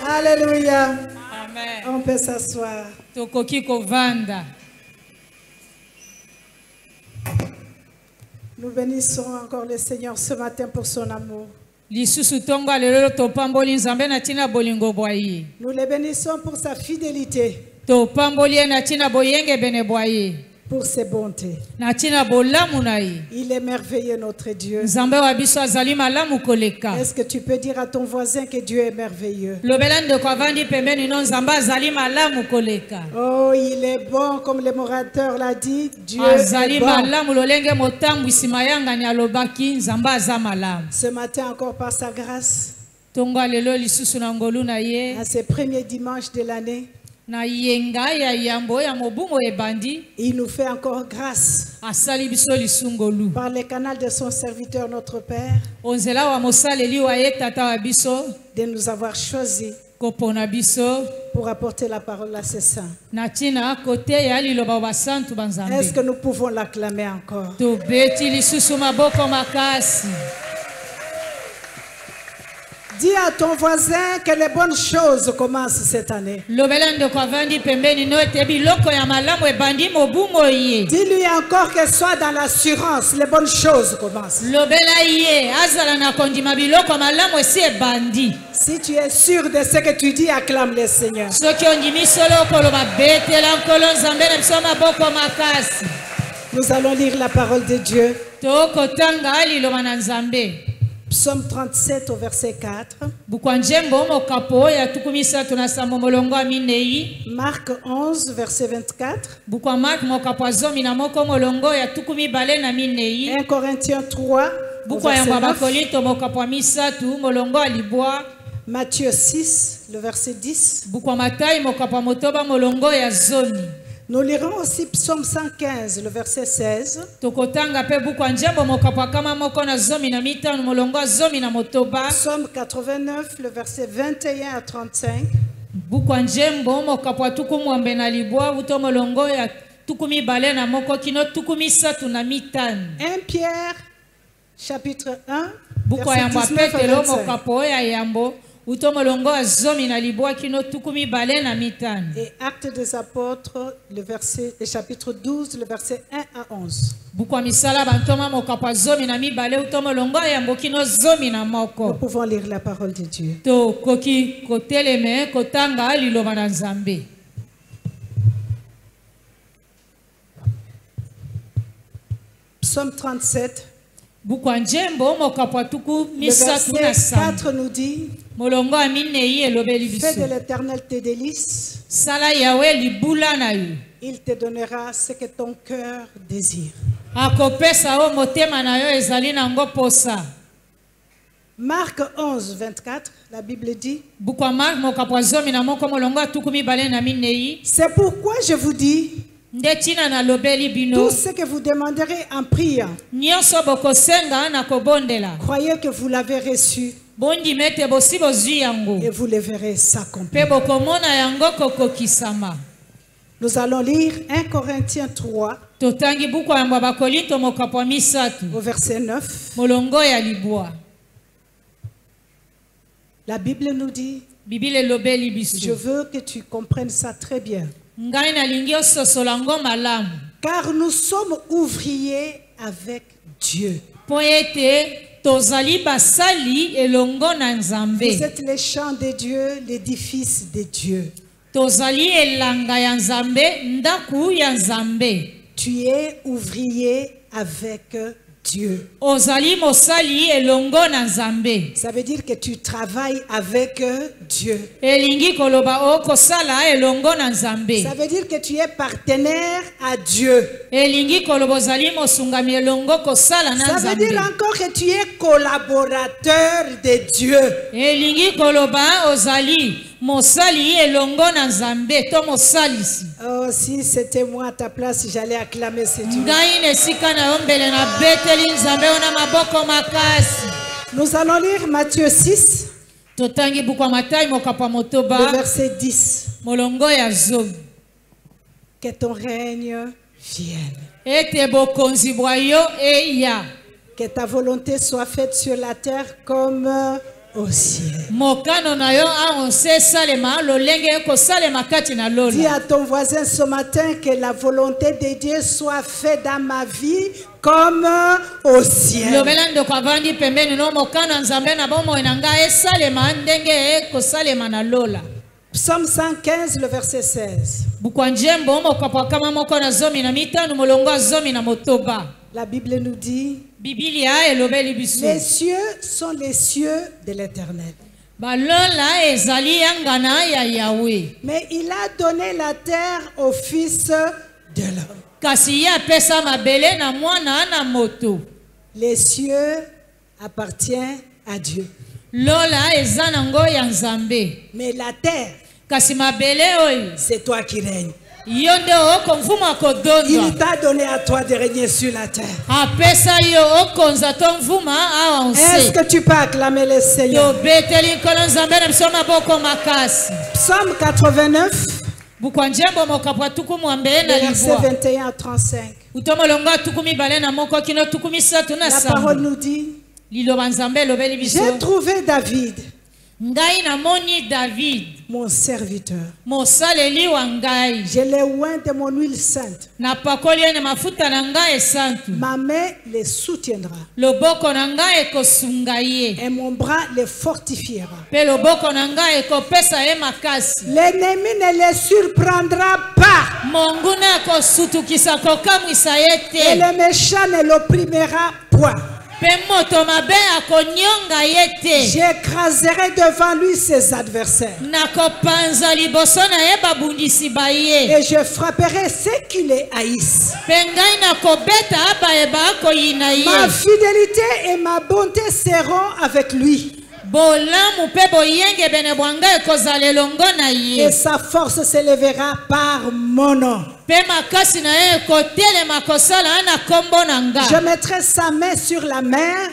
Alléluia. Amen. On peut s'asseoir. Nous bénissons encore le Seigneur ce matin pour son amour. Nous le bénissons pour sa fidélité, pour ses bontés. Il est merveilleux notre Dieu. Est-ce que tu peux dire à ton voisin que Dieu est merveilleux? Oh, il est bon comme le orateur l'a dit. Dieu est bon. Ce matin encore par sa grâce, à ce premier dimanche de l'année, il nous fait encore grâce par le canal de son serviteur notre Père de nous avoir choisis pour apporter la parole à ses saints. Est-ce que nous pouvons l'acclamer encore? Dis à ton voisin que les bonnes choses commencent cette année. Dis-lui encore que soit dans l'assurance, les bonnes choses commencent. Si tu es sûr de ce que tu dis, acclame le Seigneur. Nous allons lire la parole de Dieu. Psaume 37 au verset 4. Marc 11 verset 24. 1 Corinthiens 3 verset 9. Matthieu 6 le verset 10. Nous lirons aussi Psaume 115, le verset 16. Psaume 89, le verset 21 à 35. 1 Pierre, chapitre 1, verset 19 à 25. Et Actes des Apôtres, le chapitre 12, le verset 1 à 11. Nous pouvons lire la parole de Dieu. Psaume 37. Le verset 4 nous dit: fais de l'Éternel tes délices, il te donnera ce que ton cœur désire. Marc 11, 24, la Bible dit: c'est pourquoi je vous dis, tout ce que vous demanderez en priant, croyez que vous l'avez reçu et vous le verrez s'accomplir. Nous allons lire 1 Corinthiens 3 au verset 9. La Bible nous dit, je veux que tu comprennes ça très bien, car nous sommes ouvriers avec Dieu. Vous êtes les champs de Dieu, l'édifice de Dieu. Tu es ouvrier avec Dieu. Ça veut dire que tu travailles avec Dieu. Ça veut dire que tu es partenaire à Dieu. Ça veut dire encore que tu es collaborateur de Dieu. Oh, si c'était moi à ta place, j'allais acclamer ce Dieu. Nous allons lire Matthieu 6, le verset 10. Que ton règne vienne. Que ta volonté soit faite sur la terre comme au ciel. Dis à ton voisin ce matin que la volonté de Dieu soit faite dans ma vie comme au ciel. Psaume 115, le verset 16. La Bible nous dit, les cieux sont les cieux de l'Éternel. Mais il a donné la terre au Fils de l'homme. Les cieux appartiennent à Dieu. Mais la terre, c'est toi qui règnes. Il t'a donné à toi de régner sur la terre. Est-ce que tu peux acclamer le Seigneur? Psaume 89, verset 21 à 35. La parole nous dit, j'ai trouvé David, mon serviteur. Je l'ai oint de mon huile sainte. Ma main les soutiendra. Et mon bras les fortifiera. L'ennemi ne les surprendra pas. Et le méchant ne l'opprimera point. J'écraserai devant lui ses adversaires. Et je frapperai ceux qui les haïssent. Ma fidélité et ma bonté seront avec lui. Et sa force s'élèvera par mon nom. Je mettrai sa main sur la mer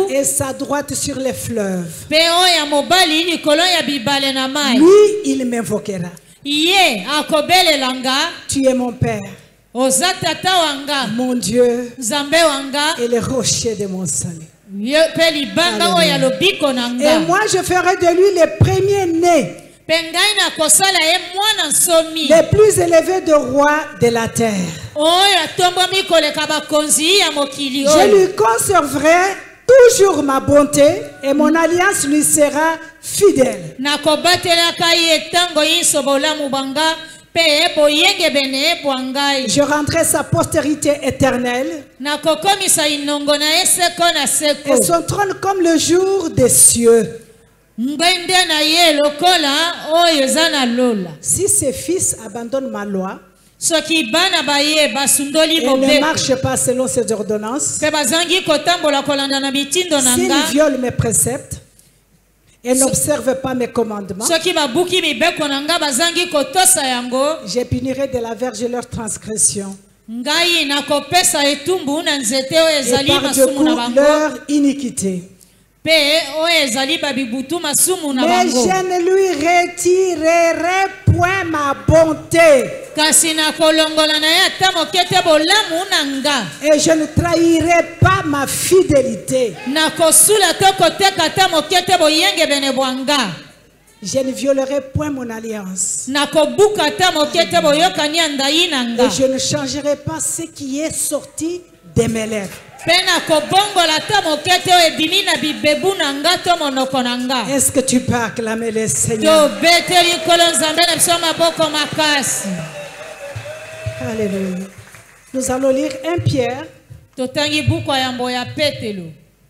et sa droite sur les fleuves. Lui, il m'invoquera. Tu es mon Père, mon Dieu et le rocher de mon salut. Et moi je ferai de lui le premier-né, le plus élevé de rois de la terre. Je lui conserverai toujours ma bonté et mon alliance lui sera fidèle. Je rendrai sa postérité éternelle et son trône comme le jour des cieux. Si ses fils abandonnent ma loi et ne marchent pas selon ses ordonnances, s'ils violent mes préceptes et n'observent pas mes commandements, je punirai de la verge leur transgression et par de coups leur iniquité. Mais je ne lui retirerai point ma bonté et je ne trahirai pas ma fidélité. Je ne violerai point mon alliance et je ne changerai pas ce qui est sorti de mes lèvres. Est-ce que tu peux acclamer le Seigneur? Alléluia. Nous allons lire 1 Pierre, Totangi buku ya yambo ya Petelo.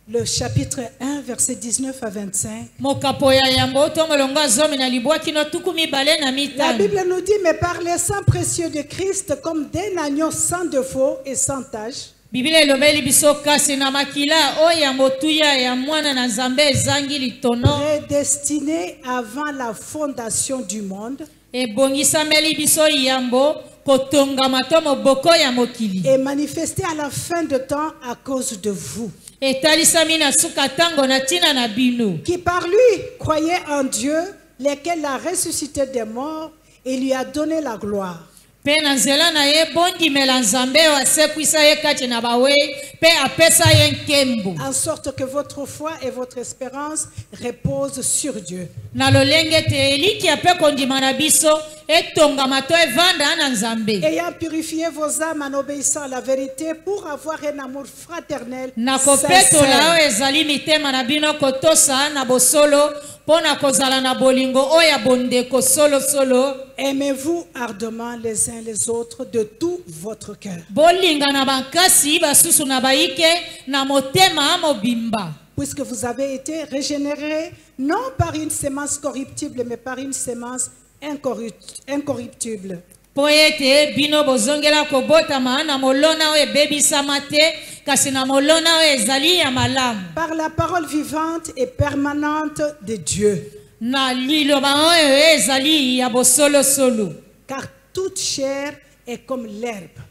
le chapitre 1, verset 19 à 25. Mokapo ya yambo tomolonga zomi na libwa kino tukumi bale na La mitano. Bible nous dit, mais par les sangs précieux de Christ, comme d'un agneau sans défaut et sans tache, Biblia ilobeli biso kasi na makila o ya motuya ya mwana na Nzambe ezangi litono. prédestiné avant la fondation du monde, Ebongisameli biso yambo kotonga matomo boko ya mokili. et manifesté à la fin de temps à cause de vous, Etalisami na suka tango na tina na bino. qui par lui croyait en Dieu, lequel l'a ressuscité des morts et lui a donné la gloire. Pe na nzela na ye bondimela Nzambe asekwisa ye kati na bawe pe apesa ye nkembo. En sorte que votre foi et votre espérance reposent sur Dieu. Na lolenge te eliki ape kondima na biso etonga mato evanda na Nzambe. Ayant purifié vos âmes en obéissant à la vérité pour avoir un amour fraternel Na kopetola sincère. o ezali mitema na bino kotosa na bosolo pona kozala na bolingo oya bondeko solo solo. Aimez-vous ardemment les uns les autres de tout votre cœur. Bolinga na bankasi basusu na baike na motema mobimba. Puisque vous avez été régénérés, non par une sémence corruptible, mais par une sémence incorruptible. Po ete bino bozongela kobotama na molona o ebebisama te kasi na molona o ezali ya malamu. Par la parole vivante et permanente de Dieu. Na liloba oyo ezali ya bosolo solo. Car toute chair est comme l'herbe,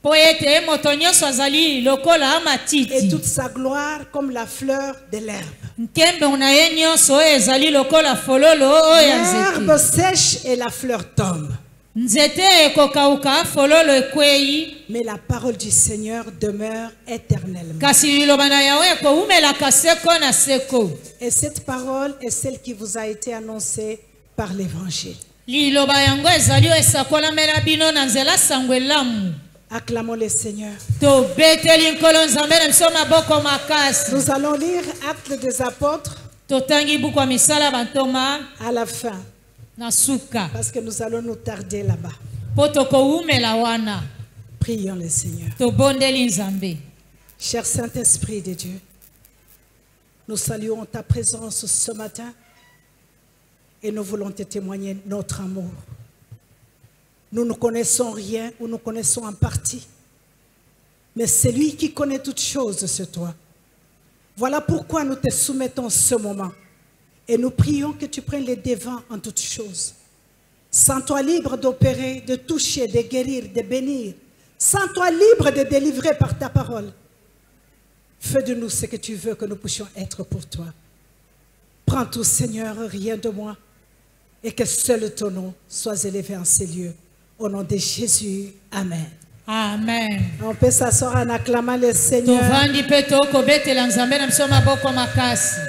Po ete moto nyonso azali lokola et matiti. toute sa gloire comme la fleur de l'herbe. Nkembe na ye nyonso oyo ezali lokola fololo oyo ya L'herbe nzete. sèche et la fleur tombe. Nzete ekokauka fololo ekwei Mais la parole du Seigneur demeure éternellement. kasi liloba na yawe ekoumelaka seko na seko. Et cette parole est celle qui vous a été annoncée par l'Évangile. Liloba yango ezali oyo esakolamela bino na nzela sango elamu. Acclamons le Seigneur. Tobeteli nkolo Nzambe na biso maboko makasi. Nous allons lire Actes des Apôtres Totangi buku ya misala bantoma à la fin, na suka. parce que nous allons nous tarder là-bas. Po tokoumela wana. Prions le Seigneur. Tobondeli Nzambe. Cher Saint-Esprit de Dieu, nous saluons ta présence ce matin et nous voulons te témoigner notre amour. Nous ne connaissons rien ou nous connaissons en partie, mais celui qui connaît toutes choses, c'est toi. Voilà pourquoi nous te soumettons ce moment et nous prions que tu prennes les devants en toutes choses. Sens-toi libre d'opérer, de toucher, de guérir, de bénir. Sens-toi libre de délivrer par ta parole. Fais de nous ce que tu veux que nous puissions être pour toi. Prends tout, Seigneur, rien de moi, et que seul ton nom soit élevé en ces lieux. Au nom de Jésus, Amen. Amen. On peut s'asseoir en acclamant le Seigneur. Tovandi pe tokobetela Nzambe na biso maboko makasi.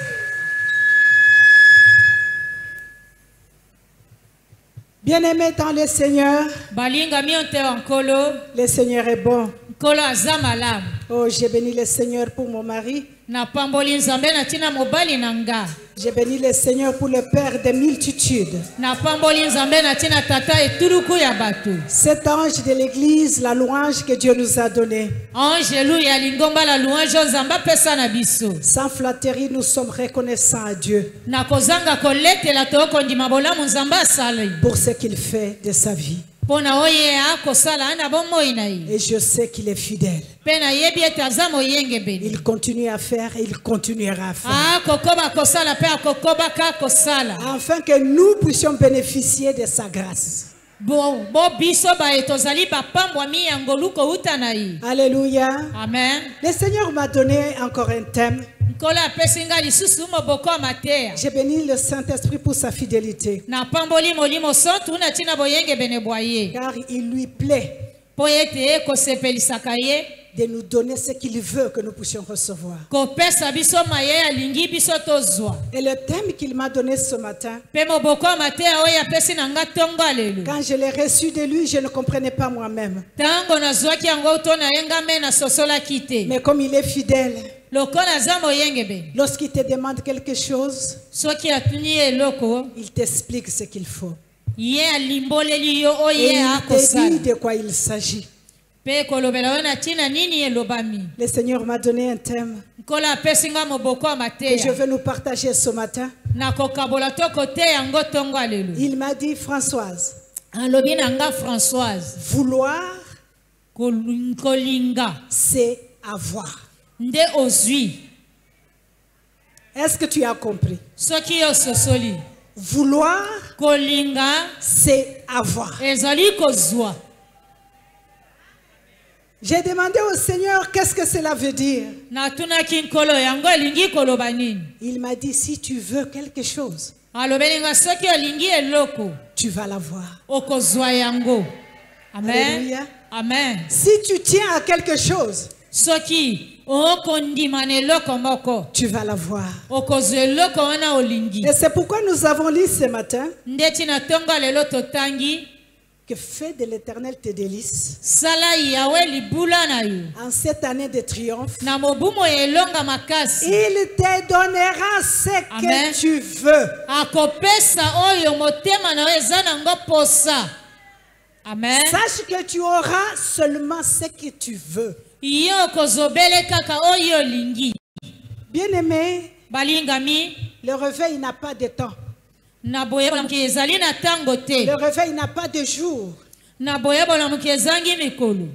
Bien-aimés dans le Seigneur, Balinga mionte wa nkolo. le Seigneur est bon. Nkolo aza malamu. Oh, j'ai béni le Seigneur pour mon mari. Na pamboli Nzambe na tina mobali na nga. J'ai béni le Seigneur pour le Père des multitudes. Na pamboli Nzambe na tina tata etuluku ya bato. Cet ange de l'église, la louange que Dieu nous a donnée. Angelu ya lingomba la louange Nzambe apesa na biso. Sans flatterie, nous sommes reconnaissants à Dieu Na kozanga koletela tokondima bolamu Nzambe asali. pour ce qu'il fait de sa vie. Pona oye akosala na bomoi na ye. Et je sais qu'il est fidèle. Pena yebi ete aza moyenge beni. Il continue à faire et il continuera à faire. Akokoba kosala pe akokoba ka kosala. Afin que nous puissions bénéficier de sa grâce. Bo biso ba etozali ba pambwa mi yangoluko utanai. Alléluia. Amen. Le Seigneur m'a donné encore un thème. Nkola pesinga lisusu moboko matea. J'ai béni le Saint-Esprit pour sa fidélité. Na pamboli molimo sontu na tina boyenge bene boye. Car il lui plaît Po ete ko sepelisaka ye. de nous donner ce qu'il veut que nous puissions recevoir. Ko pesa biso maye alingi biso tozwa. Et le thème qu'il m'a donné ce matin, Pe moboko matea oya pesi na nga tongo alelu. quand je l'ai reçu de lui, je ne comprenais pas moi-même. Tango na zwaki yango utona yenga me na sosola kite. Mais comme il est fidèle, Lokola za moyenge be. lorsqu'il te demande quelque chose, Soki atuni eloko. il t'explique ce qu'il faut. Ye alimboleli yo Et oye il te akosala. dit de quoi il s'agit. Pe kolobela yo na tina nini elobami. Le Seigneur m'a donné un thème Nkola apesinga moboko ya que mateya. je veux nous partager ce matin. Na kokabola to kote yango tongo alelo. Il m'a dit, Françoise, Alobi na nga Françoise. vouloir, Kolinga. c'est avoir. Nde ozwi. Est-ce que tu as compris? Soki yo sosoli. Vouloir, Kolinga. c'est avoir. Ezali kozwa. J'ai demandé au Seigneur qu'est-ce que cela veut dire. Natunaki nkolo yango elingi koloba nini. Il m'a dit, si tu veux quelque chose, Alobeli nga soki olingi eloko. tu vas l'avoir. Okozwa yango. Amen. Alléluia. Amen. Si tu tiens à quelque chose, Soki okondima na eloko moko. tu vas l'avoir. Okozwa eloko wana olingi. Et c'est pourquoi nous avons lu ce matin Ndeti na tongo lelo totangi. que fais de l'Éternel tes délices. Sala yawe libula na yo. En cette année de triomphe, Na mobumo ya elonga makasi. il te donnera ce Amen. que tu veux. Akopesa oyo motema na yo eza nango posa. Amen. Sache que tu auras seulement ce que tu veux. Yo kozobele kaka oyo lingi. Bien-aimé, Balingami. le réveil n'a pas de temps. Na boyebola muki ezali na tango te. Le réveil n'a pas de jour. Na boyebola muki ezangi mikolo.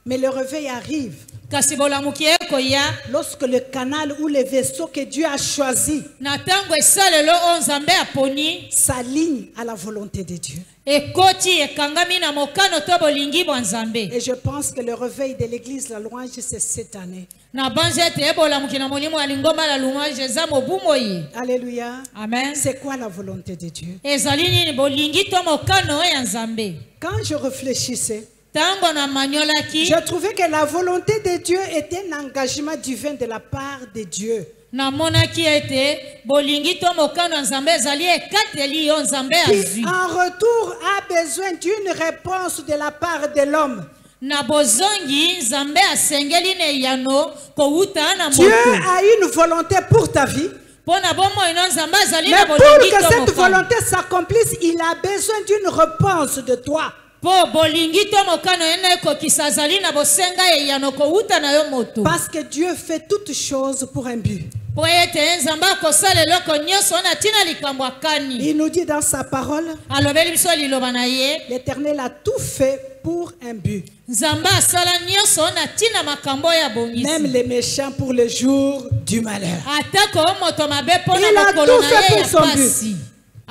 Mais le réveil arrive Kasi bolamuki ekoya. lorsque le canal ou le vaisseau que Dieu a choisi Na tango esalelo onzambe aponi. s'aligne à la volonté de Dieu. Ekoti ekangami na mokano to bolingi bwa nzambe. Et je pense que le réveil de l'église La Louange, c'est cette année. Na banze te ebolamuki na molimo ya lingomba la louange eza mobumo ye. Alléluia. Amen. C'est quoi la volonté de Dieu? Ezali nini bolingi to mokano ya nzambe. Quand je réfléchissais, Tango na manyolaki. je trouvais que la volonté de Dieu était un engagement divin de la part de Dieu. Na monaki ete bolingi to mokano ya nzambe ezali ekateli yo nzambe Qui, azwi. en retour, a besoin d'une réponse de la part de l'homme. Na bozongi nzambe asengeli ne yano kouta na Dieu moto. a une volonté pour ta vie. Pona bomo ino nzambe azali Mais na pour bolingi que to cette mokano. volonté s'accomplisse, il a besoin d'une réponse de toi. Po bolingi to mokano ena ekokisa azali na bosenga ye yano kouta na yo moto. Parce que Dieu fait toutes choses pour un but. Po ete nzambe akosala eloko nyonso na tina likambo akani. Il nous dit dans sa parole, Alobeli biso liloba na ye. l'Éternel a tout fait pour un but. Nzambe asala nyonso na tina makambo ya bongisi. Même les méchants pour le jour du malheur. Atako moto mabe pona Il a mokolo tout na fait ye pour ya son pasi.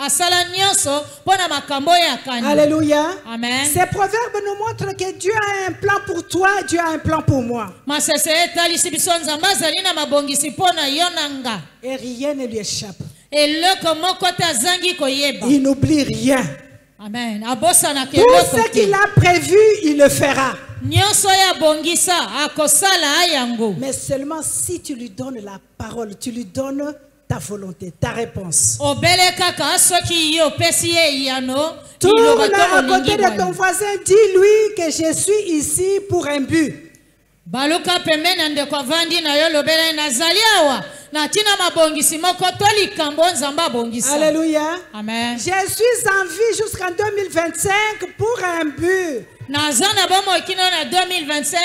Asala nyonso pona makambo ya kani. Alléluia. Amen. Ces proverbes nous montrent que Dieu a un plan pour toi, Dieu a un plan pour moi. Masese etalisi biso nzambe azali na mabongisi pona yo na nga. Et rien ne lui échappe. Eloko moko te azangi koyeba. Il n'oublie rien. Amen. Abosanaka Tout eloko ce te. qu'il a prévu, il le fera. Nyonso ya bongisa akosala yango. Mais seulement si tu lui donnes la parole, tu lui donnes ta volonté, ta réponse. Obele kaka soki yo pesi ye yano. Tourne à côté de ton voisin, dis-lui que je suis ici pour un but. Baluka pembeni ndeko avandi na yo lobele nazali awa. Na tina mabongisi moko to likambo nzamba bongisa. Alléluia. Amen. Je suis en vie jusqu'en 2025 pour un but. Nazana bomo kino na 2025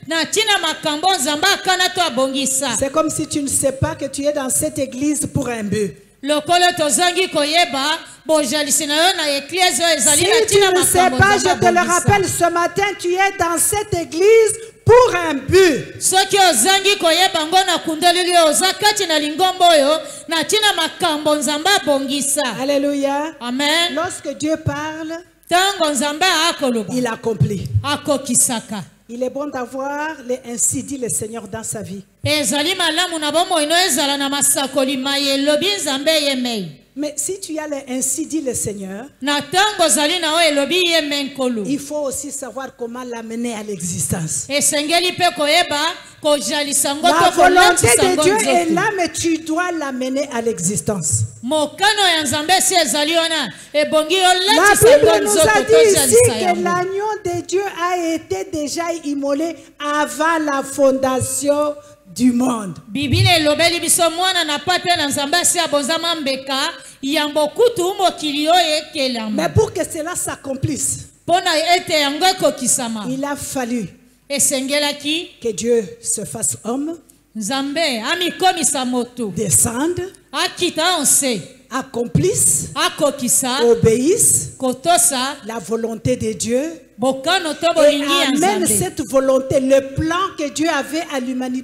na tina makambo nzamba kana to abongisa. C'est comme si tu ne sais pas que tu es dans cette église pour un but. Lokolo tozangi koyeba bojalisi na yo na eklezio ezali na Si tu tina ne sais makambo pas, nzamba je te le bongisa. rappelle ce matin, tu es dans cette église pour un but. Soki ozangi koyeba ngo na kundolili oza kati na lingombo oyo na tina makambo nzamba bongisa. Alléluia. Amen. Lorsque Dieu parle, Tango nzamba akoloba il accomplit. akokisaka. Il est bon d'avoir les ainsi dit le Seigneur dans sa vie. Ezali malamu na bomo ino ezala na masakoli maye lobi nzambe yemei. Mais si tu as les ainsi dit le Seigneur, Na tango zali na o elobi yemenkolo. il faut aussi savoir comment l'amener à l'existence. Esengeli pe koyeba kojalisa ngo La to volonté kolatisa de ngo Dieu est nzoto. là, mais tu dois l'amener à l'existence. Mokano ya nzambe si ezali wana ebongi La olatisa ngo Bible nous a nzoto dit ici tojalisa que yango. l'agneau de Dieu a été déjà immolé avant la fondation du monde. Biblia elobeli biso mwana na pate na nzambe asi abonzama mbeka yambo kutu mokili oyo ekelama. Mais pour que cela s'accomplisse, Pona ete yango ekokisama. il a fallu esengelaki que Dieu se fasse homme, nzambe amikomisa moto descende, akita onse accomplisse, akokisa obéisse kotosa la volonté de Dieu bokano to et bolingi ya amène nzambe cette volonté, le plan que Dieu avait à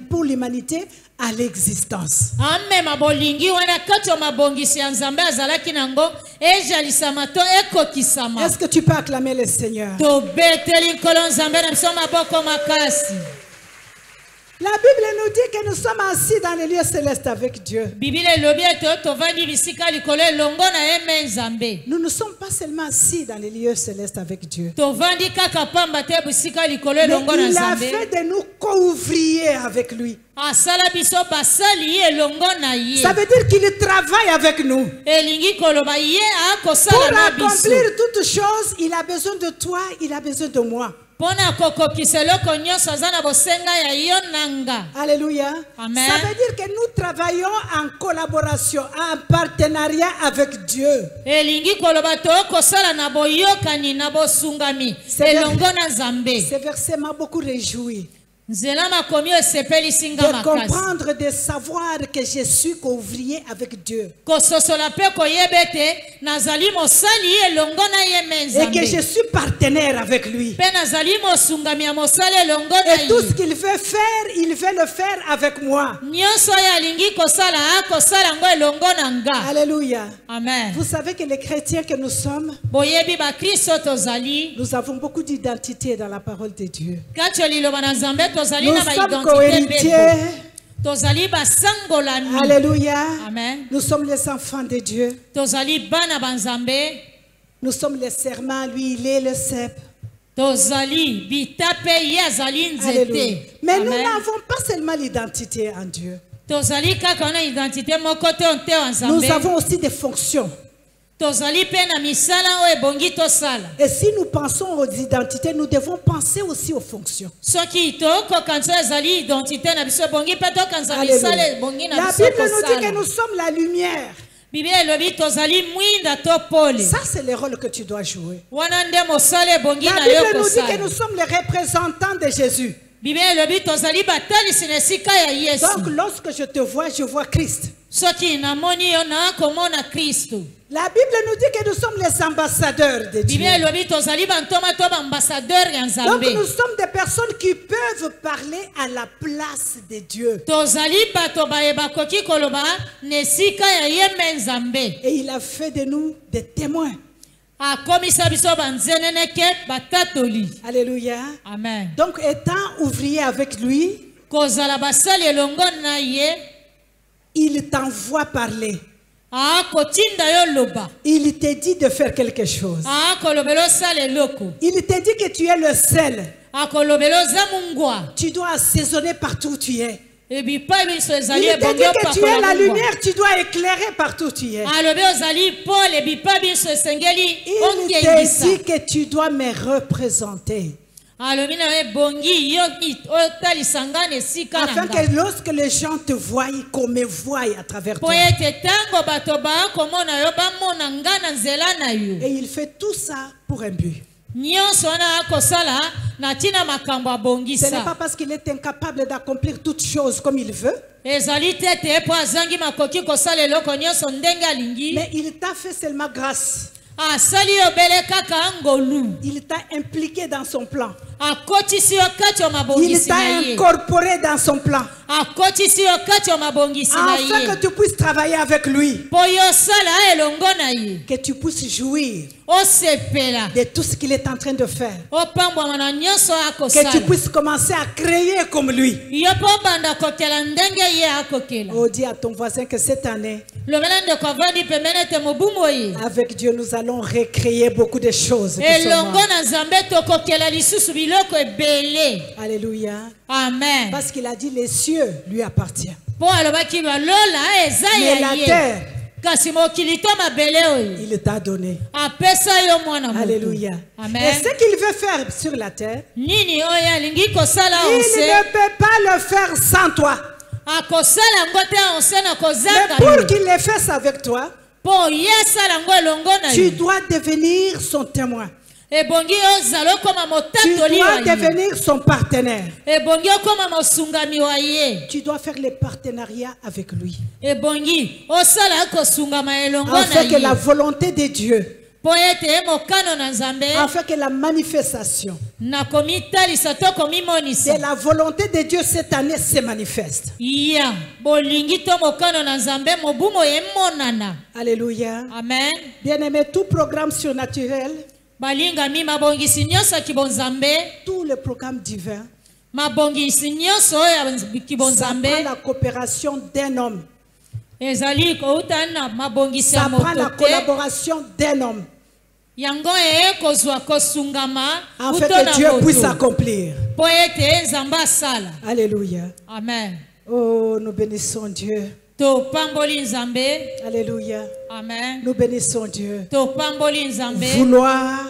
pour l'humanité à l'existence. amema bolingi wana kati ya mabongisi ya nzambe azalaki nango ejalisama to ekokisama. Est-ce que tu peux acclamer le Seigneur? tobeteli nkolo nzambe na biso maboko makasi. La Bible nous dit que nous sommes assis dans les lieux célestes avec Dieu. Biblia elobi ete tovandi bisika likolo elongo na ye me nzambe. Nous ne sommes pas seulement assis dans les lieux célestes avec Dieu. tovandi kaka pamba te bisika likolo Mais elongo na il a nzambe. fait de nous co-ouvriers avec lui. asala biso basali ye elongo na ye. Ça veut dire qu'il travaille avec nous. elingi koloba ye Pour akosala na biso accomplir toutes choses, il a besoin de toi, il a besoin de moi. mpona kokokisa eloko nyonso aza na bosenga ya yo nanga. Alléluia. Amen. Ça veut dire que nous travaillons en collaboration, en partenariat avec Dieu. elingi koloba tokosala na boyokani na bosungami elongo na nzambe. Ce verset m'a beaucoup réjoui. nzela makomi esepelisi nga De makasi. comprendre, de savoir que je suis co-ouvrier avec Dieu. kososola mpe koyeba ete nazali mosali elongo na ye me Et que je nzambe. suis partenaire avec lui. mpe nazali mosungami ya mosali elongo na Et tout ce ye. qu'il veut faire, il veut le faire avec moi. nyonso oyo alingi kosala akosala yango elongo na nga. Alléluia. amen. Vous savez que les chrétiens que nous sommes, boyebi bakristo tozali nous avons beaucoup d'identité dans la parole de Dieu. kati ya liloba na nzambe tozali Nous na sommes baidentité co-héritiers. mpe tozali basangolami. Alléluia. amen. Nous sommes les enfants de Dieu. tozali bana banzambe. Nous sommes les serments, lui il est le cep. tozali bitape ye azali Alléluia. nzete. Mais nous Amen. n'avons pas seulement l'identité en Dieu. tozali kaka na identité moko te onte wa Nous nzambe. avons aussi des fonctions. tozali mpe na misala oyo ebongi tosala. Et si nous pensons aux identités, nous devons penser aussi aux fonctions. soki tokokanisa ezali identité na biso ebongi mpe tokanisa misala Alléluia. ebongi na La biso Bible nous dit que kosala. nous sommes la lumière. biblia elobi tozali mwinda to pole. Ça, c'est le rôle que tu dois jouer. wana nde mosala ebongi La na yo Bible nous dit que kosala. nous sommes les représentants de Jésus. biblia elobi tozali batalisi na esika ya yesu. Donc, lorsque je te vois, je vois Christ. soki namoni yo nakomona kristu. La Bible nous dit que nous sommes les ambassadeurs de Dieu. biblia elobi tozali bantoma to baambassadeur ya Donc, nzambe. nous sommes des personnes qui peuvent parler à la place de Dieu. tozali bato baye bakoki koloba na esika ya ye me nzambe. Et il a fait de nous des témoins. akomisa biso banzeneneke batatoli. Alléluia. amen. Donc, étant ouvrier avec lui, kozala basali elongo na ye il t'envoie parler. akotinda yo loba. Il te dit de faire quelque chose. akolobela osala eloko. Il te dit que tu es le sel. akolobela oza mungwa. Tu dois assaisonner partout où tu es. ebipai biso Il ezali te ebongi dit que tu es opakola la mungwa. lumière, tu dois éclairer partout où tu es. alobi ozali pole ebipai biso esengeli Il te ongengisa. dit que tu dois me représenter. alobi na yo ebongi yo otalisa nga na esika na Afin nga. que lorsque les gens te voient, qu'on me voie à travers mpo toi. ete ntango bato bakomona yo bamona nga na nzela na yo. Et il fait tout ça pour un but. nyonso wana akosala na ntina makambo Ce n'est abongisa. pas parce qu'il est incapable d'accomplir toutes choses comme il veut, ezali te ete mpo azangi makoki kosala eloko nyonso ndenge alingi. mais il t'a fait seulement grâce. asali yo bele kaka ngolu. Il t'a impliqué dans son plan. akotisi yo kati ya Il mabongisi t'a na ye. incorporé dans son plan. akotisi yo kati ya mabongisi na Afin ye. que tu puisses travailler avec lui. mpo yo osala elongo na ye. Que tu puisses jouir osepela. de tout ce qu'il est en train de faire. opambwama na nyonso Que tu akosala. puisses commencer à créer comme lui. yo mpo banda kokela ndenge ye akokela. Oh, dis à ton voisin que cette année, lobela ndeko avandi pembeni ete mobumu oye. avec Dieu, nous allons recréer beaucoup de choses. qui sont elongo mortes. na nzambe tokokela lisusu biloko ebele. Alléluia. amen. Parce qu'il a dit les cieux lui appartiennent. mpo alobaki balola eza Mais ya la ye. terre, kasi mokili to mabele oyo il t'a donné. apesa yo mwana moto. Alléluia. amen. Et ce qu'il veut faire sur la terre, nini oyo alingi kosala il onse ne peut pas le faire sans toi. akosala yango te onse na Mais kozanga pour yo. qu'il le fasse avec toi, mpo ye asala yango elongo na tu yo. dois devenir son témoin. ebongi ozala okoma Tu motatoli wa dois ye devenir son partenaire. ebongi okoma mosungami wa ye Tu dois faire les partenariats avec lui. ebongi osala kosungama elongo na Afin que la ye volonté de Dieu, mpo ete mokano na nzambe afin que la manifestation na komitalisa to de komimonisa la volonté de Dieu cette année se manifeste. ya bolingi to mokano na nzambe mobumo emonana Alléluia. amen Bien-aimé, tout programme surnaturel, balingami mabongisi nyonso ya kibonzambe tous les programmes divins, mabongisi nyonso oyo ya ça kibonzambe prend la coopération d'un homme. ezali kouta na mabongisi ya Ça prend la moto te collaboration d'un homme. yango kozwa kosungama Afin uto que na Dieu puisse moto accomplir. mpo ete nzambe asala Alléluia. amen Oh, nous bénissons Dieu. topamboli nzambe Alléluia. amen Nous bénissons Dieu. topamboli nzambe Vouloir,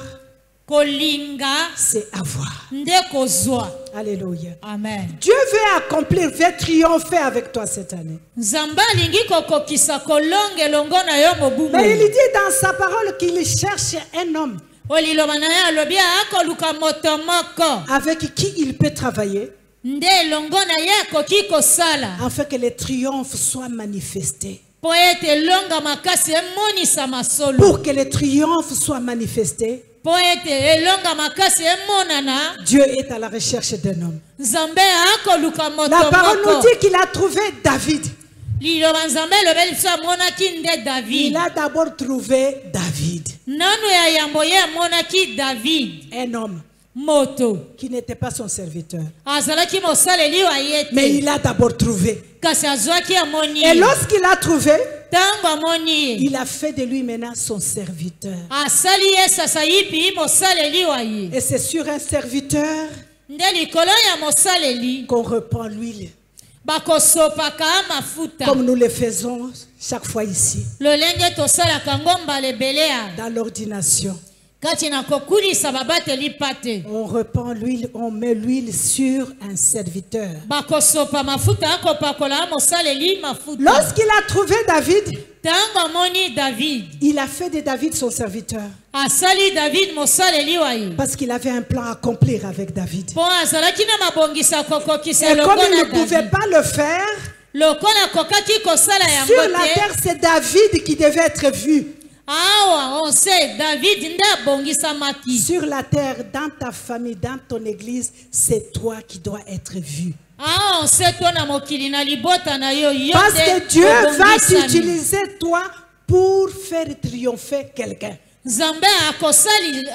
kolinga c'est avoir. nde kozwa Alléluia. amen Dieu veut accomplir, veut triompher avec toi cette année. nzambe alingi kokokisa kolonga elongo na yo mobumu Mais il dit dans sa parole qu'il cherche un homme oliloba na ye alobi akoluka moto moko avec qui il peut travailler nde elongo na ye akoki kosala afin que le triomphe soit manifesté. mpo ete elonga makasi emonisama solo Pour que le triomphe soit manifesté, mpo ete elonga makasi emonana Dieu est à la recherche d'un homme. nzambe akoluka moto La parole nous moko dit qu'il a trouvé David. liloba nzambe elobeli biso amonaki nde david Il a d'abord trouvé David, nanu ya yambo ye amonaki david un homme moto qui n'était pas son serviteur. azalaki mosaleli wa ye Mais te il a d'abord trouvé. kasi azwaki amoni Et ye lorsqu'il a trouvé, ntango amoni ye il a fait de lui maintenant son serviteur. asali ye sasa yipi mosaleli wa ye Et c'est sur un serviteur nde likolo ya mosaleli qu'on reprend l'huile, bakosopaka mafuta comme nous le faisons chaque fois ici, lolenge tosalaka ngo mbala ebele ya dans l'ordination. kati na kokulisa babateli pate On reprend l'huile, on met l'huile sur un serviteur. bakosopa mafuta akopakola mosaleli mafuta Lorsqu'il a trouvé David, ntango amoni david il a fait de David son serviteur. asali david mosaleli wa ye Parce qu'il avait un plan à accomplir avec David. mpo azalaki na mabongisa kokokisa Et elongo comme il na ne pouvait david pas le faire, lokola akokaki kosala sur yango la te terre, c'est David qui devait être vu. awa on sait david nde abongisamaki Sur la terre, dans ta famille, dans ton église, c'est toi qui dois être vu. awa on sait to na mokili na libota na yo yo Parce nde que Dieu va obongisami. t'utiliser toi pour faire triompher quelqu'un. nzambe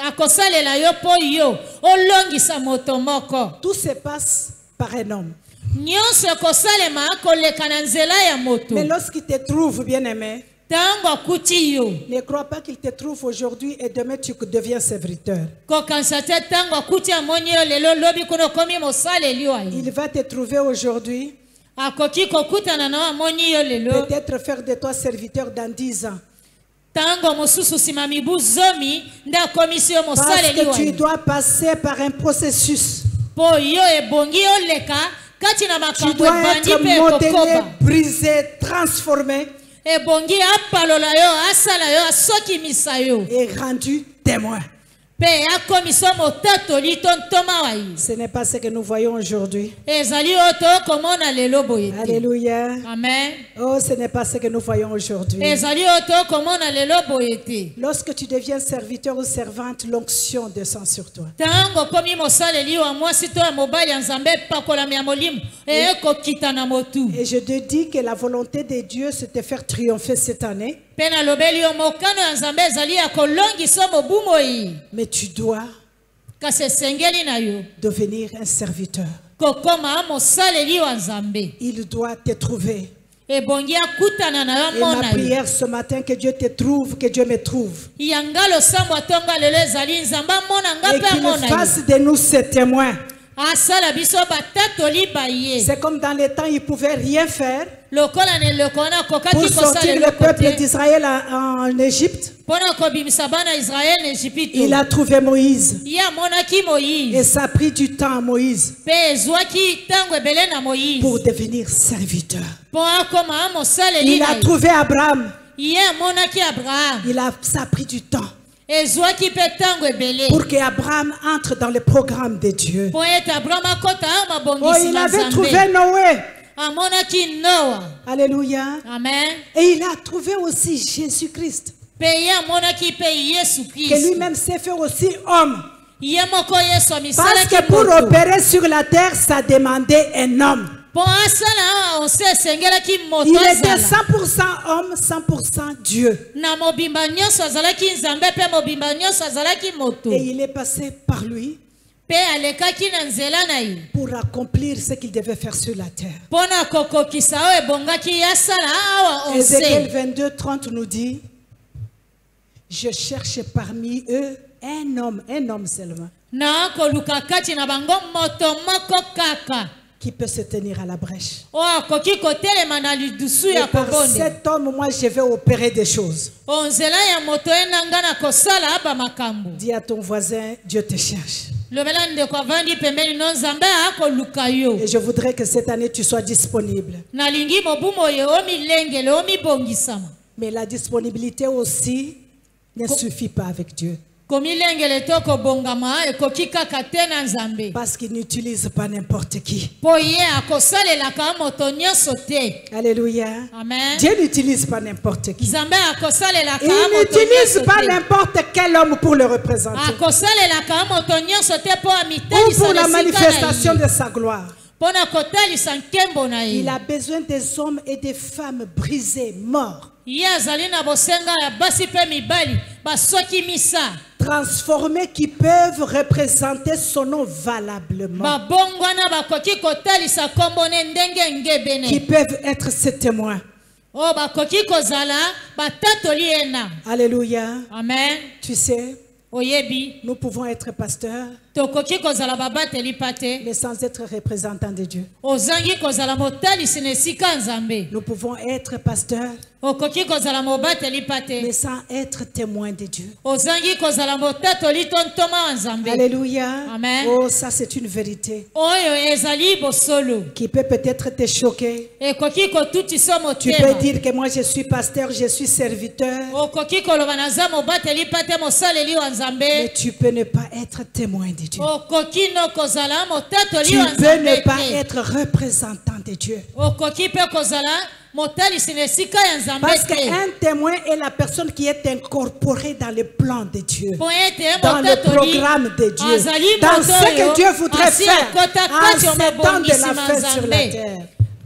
akosalela yo mpo yo olongisa moto moko Tout se passe par un homme. nyonso ekosalema koleka na nzela ya moto Mais lorsqu'il te trouve, bien-aimé, ntango akuti yo ne crois pas qu'il te trouve aujourd'hui et demain tu deviens serviteur. kokanisa te ntango akuti amoni yo lelo lobi kuna okomi mosaleli wa ye Il va te trouver aujourd'hui, akoki kokutana na yo amoni yo lelo peut-être faire de toi serviteur dans 10 ans. ntango mosusu nsima mibu zomi nde akomisi yo Parce mosaleli que wa tu ye dois passer par un processus. mpo yo ebongi oleka kati na Tu makambo dois ebandi être mpe modelé, ekokoba brisé, transformé ebongi apalola yo asala yo asokimisa yo et rendu témoin. mpe akomisa motatoli to ntoma wa ye Ce n'est pas ce que nous voyons aujourd'hui. ezali oyo tokomona lelo boye te Alléluia. amen Oh, ce n'est pas ce que nous voyons aujourd'hui. ezali oyo tokomona lelo boye te Lorsque tu deviens serviteur ou servante, l'onction descend sur toi. ntango okomi mosaleli wa mwasi to ya mobali ya nzambe epakolami ya molimo ekokita na motu Et je te dis que la volonté de Dieu, c'est de faire triompher cette année. mpe nalobeli yo mokano ya nzambe ezali ya kolongisa mobumoi Mais tu dois kasi esengeli na yo devenir un serviteur. kokoma mosaleli wa nzambe Il doit te trouver. ebongi akutana na yo Et ma amona yo prière ce matin, que Dieu te trouve, que Dieu me trouve. yanga losambo atonga lelo ezali nzambe amona nga Et mpe qu'il amona yo fasse de nous ses témoins. asala biso batatoli baye C'est comme dans les temps, il ne pouvait rien faire lokola na eloko wana pour akokaki kosala sortir le eloko peuple te d'Israël en Égypte. mpona kobimisa bana israele na ejipito Il a trouvé Moïse. ye amonaki moïse Et ça a pris du temps à Moïse mpe ezwaki ntango ebele na moïse pour devenir serviteur. mpo akoma mosaleli Il na a ye trouvé Abraham. ye amonaki abraham Ça a pris du temps. ezwaki mpe ntango ebele pour qu'Abraham entre dans le programme de Dieu. mpo ete abraham akɔta ayo Oh, mabongisi il na avait trouvé nzambe Noé. amonaki noa Alléluia. amen Et il a trouvé aussi Jésus-Christ, mpe ye amonaki mpe yesu que kristo lui-même s'est fait aussi homme. ye moko yesu Parce amisalaki que pour moto opérer sur la terre, ça demandait un homme. mpo asala awa onse esengelaki moto Il était azala 100% homme, 100% Dieu. na mobimba nyonso azalaki nzambe mpe mobimba nyonso azalaki moto Et il est passé par lui mpe alekaki na nzela na ye pour accomplir ce qu'il devait faire sur la terre. mpo na kokokisa oyo ebongaki ye asala awa Ézéchiel onse 22, 30 nous dit, je cherche parmi eux un homme seulement, na koluka kati na bango moto moko kaka qui peut se tenir à la brèche. oyo akoki kotelema na lidusu Et ya par kobonde cet homme, moi, je vais opérer des choses. onzela ya moto ye na nga na kosala aba makambo Dis à ton voisin, Dieu te cherche. lobela ndeko avandi pembeni no nzambe akoluka yo Et je voudrais que cette année, tu sois disponible. nalingi mobumu oyo omilengele omibongisama Mais la disponibilité aussi ne suffit pas avec Dieu. komilengele to kobongama ekoki kaka te na nzambe Parce qu'il n'utilise pas n'importe qui. mpo ye akosalelaka moto nyonso te Alléluia. amen Dieu n'utilise pas n'importe qui. nzambe akosalelaka Il moto n'utilise nyonso pas te n'importe quel homme pour le représenter. akosalelaka moto nyonso te mpo Ou amitalisa pour la na esika manifestation na ye de sa gloire. mpo na kotalisa nkembo na Il ye a besoin des hommes et des femmes brisés, morts, ye azali na bosenga ya basi mpe mibali basoki misa transformés, qui peuvent représenter son nom valablement, babongwana bakoki kotalisa nkombo ne ndenge qui ngebene peuvent être ses témoins. oyo bakoki kozala batatoli ye na Alléluia. amen Tu sais, oyebi nous pouvons être pasteurs, tokoki kozala babateli pa te mais sans être représentants de Dieu. ozangi kozala motalisi na esika nzambe Nous pouvons être pasteurs, okoki kozala mobateli pa te mais sans être témoins de Dieu. ozangi kozala motatoli to ntoma wa nzambe Alléluia. Amen. Oh, ça c'est une vérité oyo ezali bosolo qui peut peut-être te choquer. ekoki kotutisa Tu peux motema dire que moi je suis pasteur, je suis serviteur, okoki koloba naza mobateli pa te mosaleli wa nzambe mais tu peux ne pas être témoin de Dieu. okoki no kozala motatoli Tu wa peux ne nzambe pas te être représentant de Dieu. okoki mpe kozala motalisi na esika ya nzambe Parce te qu'un témoin est la personne qui est incorporée dans le plan de Dieu, mpo ete dans le motatoli programme de Dieu, azali dans moto ce que oyo Dieu voudrait asi faire akota en kati ya ce temps de mabongisi la ma fin sur la nzambe terre.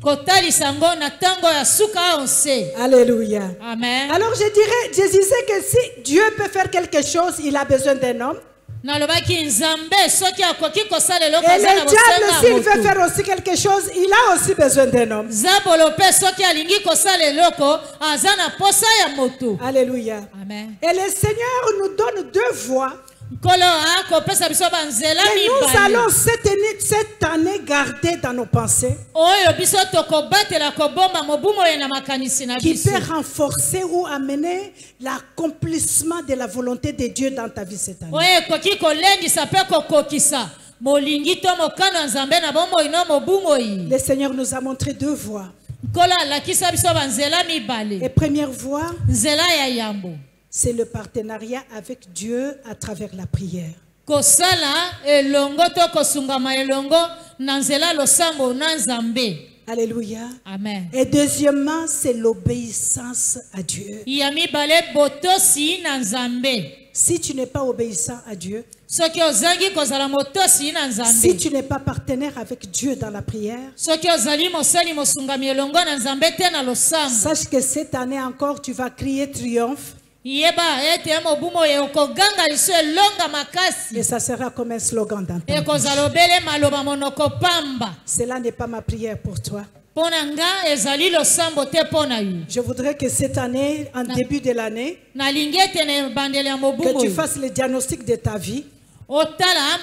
kotalisa yango na ntango ya suka onse Alléluia. amen Alors je disais que si Dieu peut faire quelque chose, il a besoin d'un homme. nalobaki nzambe soki akoki kosala eloko Et aza na le diable, s'il veut bosenga faire aussi quelque chose, il a aussi besoin d'un homme. zabolo mpe soki alingi kosala eloko aza na posa ya moto Alléluia. amen Et le Seigneur nous donne deux voies. nkolo akopesa biso banzela Et nous mibale allons cette année garder dans nos pensées, oyo biso tokobatela kobomba mobumu oyo na makanisi na qui biso peut renforcer ou amener l'accomplissement de la volonté de Dieu dans ta vie cette année. oyo ekoki kolendisa mpe kokokisa molingi to mokano ya nzambe na bomoi no mobumoi Le Seigneur nous a montré deux voies. nkolo alakisa biso banzela Et mibale première voie, nzela ya yambo c'est le partenariat avec Dieu à travers la prière. kosala elongo to kosungama elongo na nzela losambo na nzambe Alléluia. amen Et deuxièmement, c'est l'obéissance à Dieu. ya mibale botosi na nzambe Si tu n'es pas obéissant à Dieu, soki ozangi kozala motosi na si nzambe tu n'es pas partenaire avec Dieu dans la prière, soki ozali mosali mosungami elongo na nzambe te na losambo sache que cette année encore, tu vas crier triomphe yeba ete mobumu oyo okoganga liso elonga makasi et ça sera comme un slogan dans ta bouche. ekozala obele maloba monoko pamba Cela n'est pas ma prière pour toi. mpo na nga ezali losambo te mpo na yo Je voudrais que cette année, en début de l'année, nalingi ete na ebandeli ya mobumu que tu oyo fasses le diagnostic de ta vie,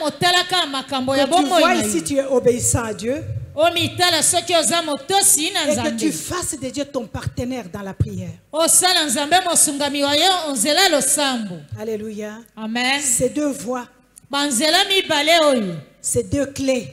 motalaka makambo ya que tu bomoi vois na si yo tu es obéissant à Dieu omitala soki oza motosi na et que tu nzambe fasses de Dieu ton partenaire dans la prière. osala nzambe mosungami wa yo onzela losambo Alléluia. amen Ces deux voies, banzela mibale oyo ces deux clés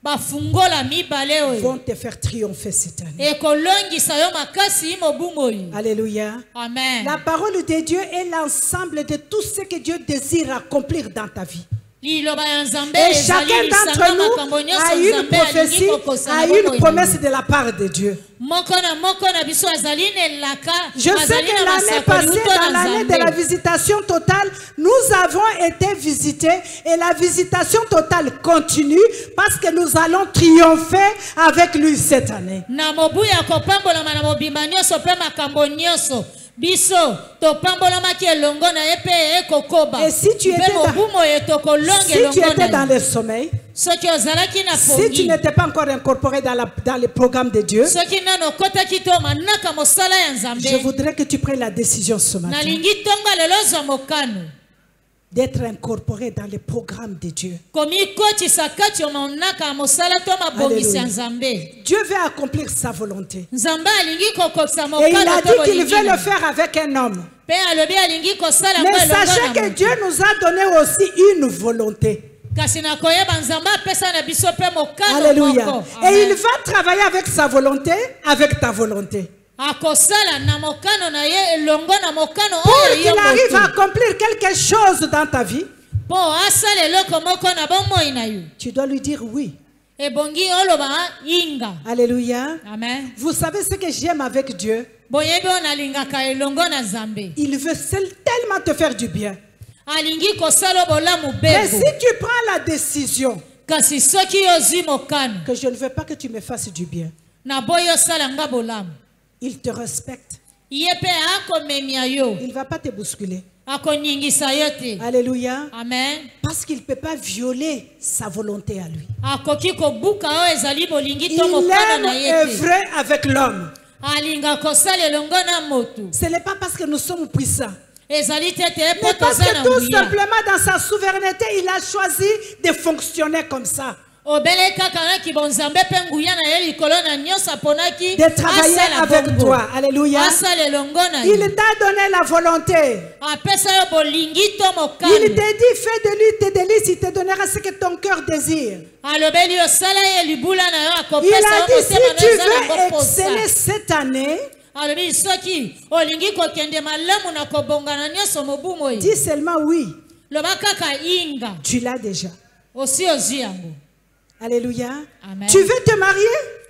bafungola mibale oyo vont te faire triompher cette année. ekolongisa yo makasi mobumo oyo. Alléluia. Amen. La parole de Dieu est l'ensemble de tout ce que Dieu désire accomplir dans ta vie. liloba ya nzambe Et ezali chacun d'entre makambo nous nyonso a une nzambe alingi prophétie, kokosa a na une bomoi promesse na de la part de Dieu. moko na biso azali na elaka Je sais azali que na l'année masakoli passée, uto dans na l'année de la nzambe visitation totale, nous avons été visités et la visitation totale continue parce que nous allons triompher avec lui cette année. na mobu ya kopambolama na mobimba nyonso mpe makambo nyonso biso topambolamaki elongo na ye mpe ekokoba Et si tu mpe étais mobumo ye tokolonga Si tu elongo étais dans na ye le sommeil, soki ozalaki na si tu pongi n'étais pas encore incorporé dans le programme de Dieu, soki nano okotaki to manaka mosala ya je nzambe voudrais que tu prennes la décision ce matin nalingi ntonga lelo ozwa mokano d'être incorporé dans le programme de Dieu. komikotisa kati omonaka ya mosala to mabongisi ya nzambe Dieu veut accomplir sa volonté. nzambe alingi kokokisa Et il mokano a to dit qu'il bolingi veut na le faire avec un homme. mpe alobi alingi kosala ngo Mais elongo sachez na que moto Dieu nous a donné aussi une volonté. kasi nakoyeba nzambe apesa na biso mpe mokano Alléluia. moko Et Amen. il va travailler avec sa volonté, avec ta volonté. akosala na mokano na ye elongo na mokano Pour oyo qu'il yo arrive à moto accomplir quelque chose dans ta vie, mpo asala eloko moko na bomoi na yo tu dois lui dire oui. ebongi oloba inga Alléluia. amen Vous savez ce que j'aime avec Dieu? boyebi oyo nalingaka elongo na nzambe Il veut tellement te faire du bien. alingi kosala bolamu Mais si bebo tu prends la décision kasi soki ozwi mokano que je ne veux pas que tu me fasses du bien, na boyi osala nga bolamu il te respecte. ye mpe akomemia yo Il ne va pas te bousculer. akoningisa yo te Alléluia. amen Parce qu'il ne peut pas violer sa volonté à lui. akoki kobuka oyo ezali bolingi Il to mokano na aime ye te œuvrer avec l'homme. alinga kosala elongo na motu Ce n'est pas parce que nous sommes puissants, ezali te te mpo mais parce toza que na tout nguya simplement dans sa souveraineté, il a choisi de fonctionner comme ça. obele kaka naki bonzambe mpe nguya na ye likolo na nyonso aponaki De travailler asala avec bongo. toi. Alléluia. asala elongo na Il ye t'a donné la volonté. apesa yo bolingi to Il mokano te dit, fais de lui tes délices, il te donnera ce que ton cœur désire. alobeli osala ye libula na yo Il akopesa a yo dit, si motema na tu eza veux nango exceller posa cette année, alobi soki olingi kokende malamu na kobongana nyonso mobumo ye dis seulement oui. loba kaka inga Tu l'as déjà. osi ozwi yango Alléluia. Amen. Tu veux te marier?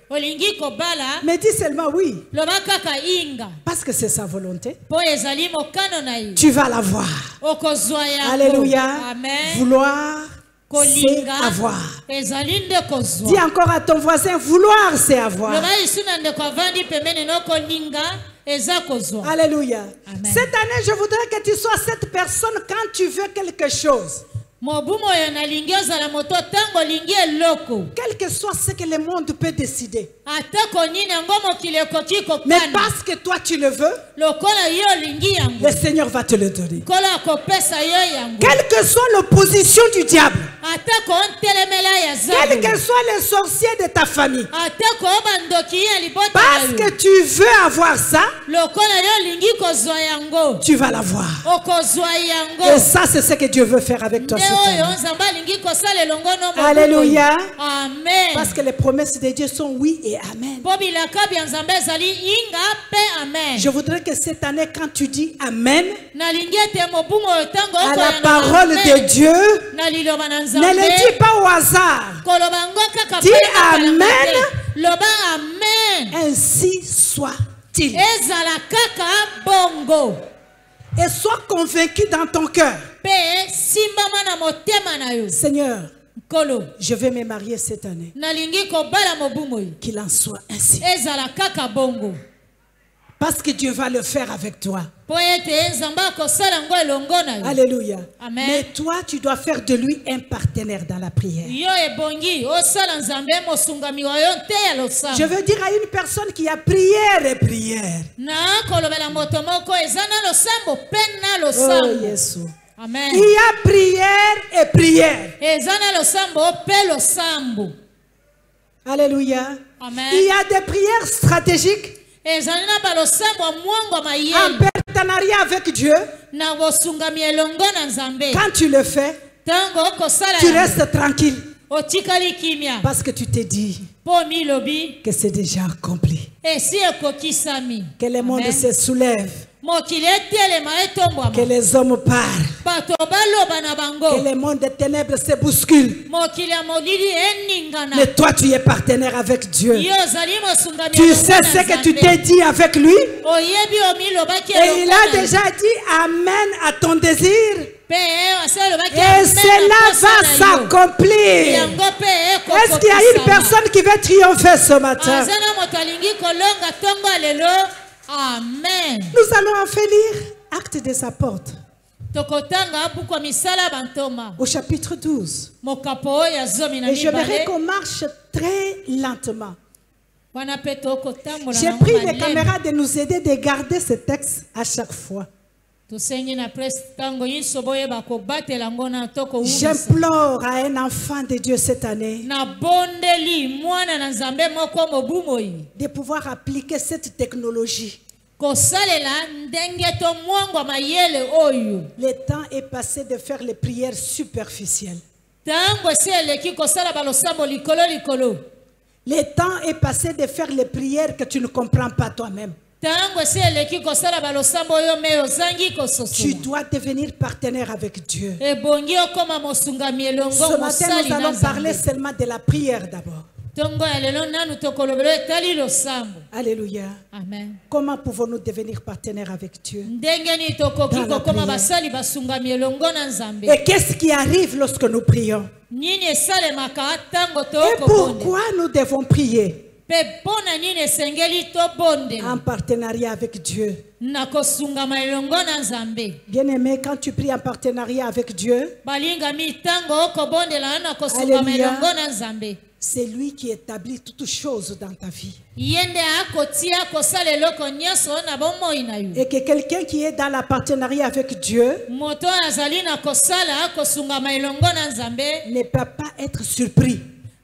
olingi kobala Mais dis seulement oui. loba kaka inga Parce que c'est sa volonté. mpo ezali mokano na ye Tu vas l'avoir. okozwa yango Alléluia. amen Vouloir, c'est kolinga avoir. ezali nde Dis kozwa encore à ton voisin, vouloir, c'est avoir. loba lisu na ndeko avandi pembeni no kolinga eza kozwa Alléluia. Amen. Cette année, je voudrais que tu sois cette personne quand tu veux quelque chose. mobumo oyo nalingi ozala moto ntango olingi eloko Quel que soit ce que le monde peut décider. atako nini yango mokili ekoki Mais kokana parce que toi, tu le veux, lokola yo olingi yango le Seigneur va te le donner. kola akopesa yo yango Quelle que soit l'opposition du diable, atako ontelemela ya quels zabu que soient les sorciers de ta famille, atako obandoki ya libota na parce yo que tu veux avoir ça, lokola yo olingi kozwa yango tu vas l'avoir. okozwa Et yango ça, c'est ce que Dieu veut faire avec toi nde cette oyo année. nzambe alingi kosala elongo no mobumo. Alléluia. amen Parce que les promesses de Dieu sont oui et amen. mpo bilaka bya nzambe ezali inga mpe amen Je voudrais que cette année, quand tu dis amen nalingi ete mobumo oyo ntango à la okoya na parole amen de Dieu, na liloba na ne le nzambe dis pas au hasard. koloba ngo kaka Dis mpe na kalanga amen. te. loba amen Ainsi soit-il. ezala kaka bongo Et sois convaincu dans ton cœur. mpe simbama na motema na yo Seigneur, nkolo je vais me marier cette année. nalingi kobala mobumo oyo Qu'il en soit ainsi. ezala kaka bongo Parce que Dieu va le faire avec toi. mpo ete nzambe akosala ngo elongo na yo Alléluia. Amen. Mais toi, tu dois faire de lui un partenaire dans la prière. yo ebongi osala nzambe mosungami wa yo nte ya Je losambo veux dire à une personne qui a prière et prière. na kolobela moto moko eza na losambo mpe na Oh, losambo Jésus. amen Il y a prière et prière. eza na losambo mpe losambo Alléluia. amen Il y a des prières stratégiques ezali na balosambo ya mwangu ya en mayele partenariat avec Dieu. na bosungami elongo na nzambe Quand tu le fais, ntango okosala tu yango restes tranquille. otikali kimia Parce que tu t'es dit po milobi que c'est déjà accompli. esi ekokisami. Que le monde Amen. se soulève. Mokili etelema etombwama Que les hommes parlent. bato baloba na Que bango le monde des ténèbres se bouscule. mokili ya molili eningana. Mais toi, tu es partenaire avec Dieu. Yo ozali mosungami Tu elongo sais na ce que tu Nzambe. t'es dit avec lui. Oyebi omilobaki Et elongo il a na déjà dit Amen à ton désir. Pe ase alobaki Et amen na cela posa va na yo. s'accomplir. Yango pe Est-ce qu'il y a une personne qui veut triompher ce matin? aza na moto alingi kolonga ntongo ya lelo. Amen. Nous allons en faire lire Actes des Apôtres Tokotanga buku ya misala ya bantoma au chapitre 12. mokapo oyo ya zomi na Et j'aimerais mibale qu'on marche très lentement. wana pe tokotambola J'ai nango pris les malembe. caméras de nous aider de garder ce texte à chaque fois. tosengi na presse ntango nyonso boyeba kobatela yango na tokowumisa. J'implore à un enfant de Dieu cette année nabondeli mwana na nzambe moko mobu moi de pouvoir appliquer cette technologie. kosalela ndenge tomwangwa mayele oyo. Le temps est passé de faire les prières superficielles. ntango esi eleki kosala balosambo likolo likolo. Le temps est passé de faire les prières que tu ne comprends pas toi-même. ntango esi eleki kosala balosambo oyo me ozangi Tu kososola. dois devenir partenaire avec Dieu. ebongi okoma mosungami Ce elongo matin, mosali nous na allons parler nzambe. seulement de la prière d'abord. ntongo ya lelo nanu tokolobela etali losambo. Alléluia. Amen. Comment pouvons-nous devenir partenaires avec Dieu? ndenge nini tokoki Dans la kokoma prière. basali basungami elongo na nzambe. Et qu'est-ce qui arrive lorsque nous prions? nini esalemaka ntango Et tokobonde. pourquoi nous devons prier? mpe mpo na nini esengeli tobondela En partenariat avec Dieu. na kosungama elongo na nzambe. Bien-aimé, quand tu pries en partenariat avec Dieu, balingami ntango okobondela na kosungama Alléluia. elongo na nzambe. c'est lui qui établit toutes choses dans ta vie. ye nde akotia kosala eloko nyonso na bomoi na yo. Et que quelqu'un qui est dans la partenariat avec Dieu moto azali na kosala kosungama elongo na nzambe ne peut pas être surpris.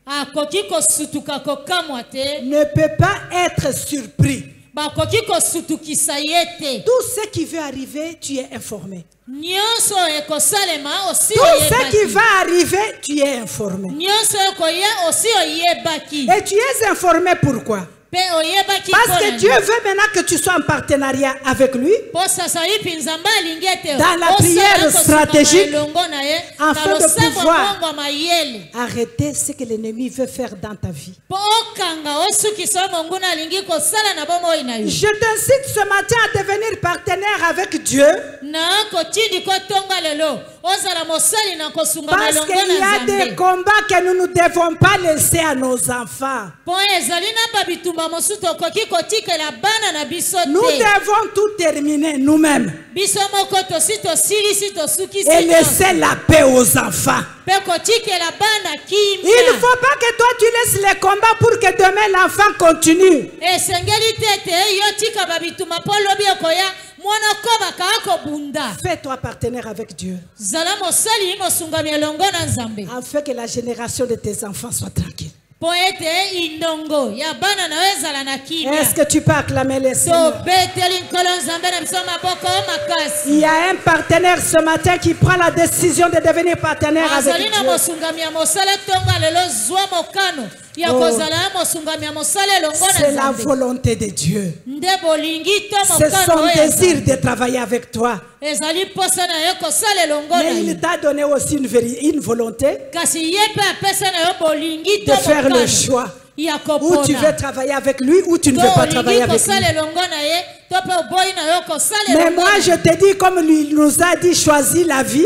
akoki kosutuka kokamwa te. Ne peut pas être surpris. bakoki kosutukisa ye te. Tout ce qui veut arriver, tu es informé. nyonso ekosalema osi Tout ce qui oyebaki. va arriver, tu es informé. nyonso ekoya osi oyebaki. Et tu es informé pourquoi? mpe oyebaki Parce mpo que na Dieu nini? veut maintenant que tu sois en partenariat avec lui mpo sasa yipi nzambe alingi ete Dans la osala prière kosungama stratégique, elongo na ye afin na de losambo pouvoir mbongo mayele arrêter ce que l'ennemi veut faire dans ta vie. mpo okanga osukisa oyo monguna alingi kosala na bomoi na yo. Je t'incite ce matin à devenir partenaire avec Dieu na kotindi kotonga lelo ozala mosali na kosungama parce elongo qu'il y na a des nzambe. combats que nous ne devons pas laisser à nos enfants. mpo ezali na babitumba mosusu tokoki kotikela bana na biso Nous te. devons tout terminer nous-mêmes biso moko tosi tosilisi tosukisi et nyonso. laisser la paix aux enfants. mpe kotikela bana Il ne kimia. faut pas que toi tu laisses les combats pour que demain l'enfant continue. esengeli te ete yo tika babitumba mpo lobi okoya mwana okobaka akobunda. Fais-toi partenaire avec Dieu zala mosali mosungami elongo na nzambe afin que la génération de tes enfants soit tranquille. mpo ete indongo ya bana na yo ezala na kimia. Est-ce que tu peux acclamer les Seigneur? tobeteli nkolo nzambe na biso maboko makasi. Il y a un partenaire ce matin qui prend la décision de devenir partenaire avec azali na Dieu. mosungami ya mosala ntongo lelo zwa mokano ya Oh. kozala ya mosungami ya mosala elongo na C'est la nzambe. volonté de Dieu. nde bolingi to C'est mokano son oyo ya désir Nzambe. de travailler avec toi. ezali posa na yo kosala elongo na Mais yo. il t'a donné aussi une volonté kasi ye mpe apesa na yo bolingi de to faire le mokano choix. ya Ou tu veux kopona. travailler avec lui ou tu ne to veux pas travailler olingi avec lui. kosala elongo na ye to mpe oboyi na yo kosala Mais elongo moi na je ye. te dis comme lui nous a dit choisis la vie.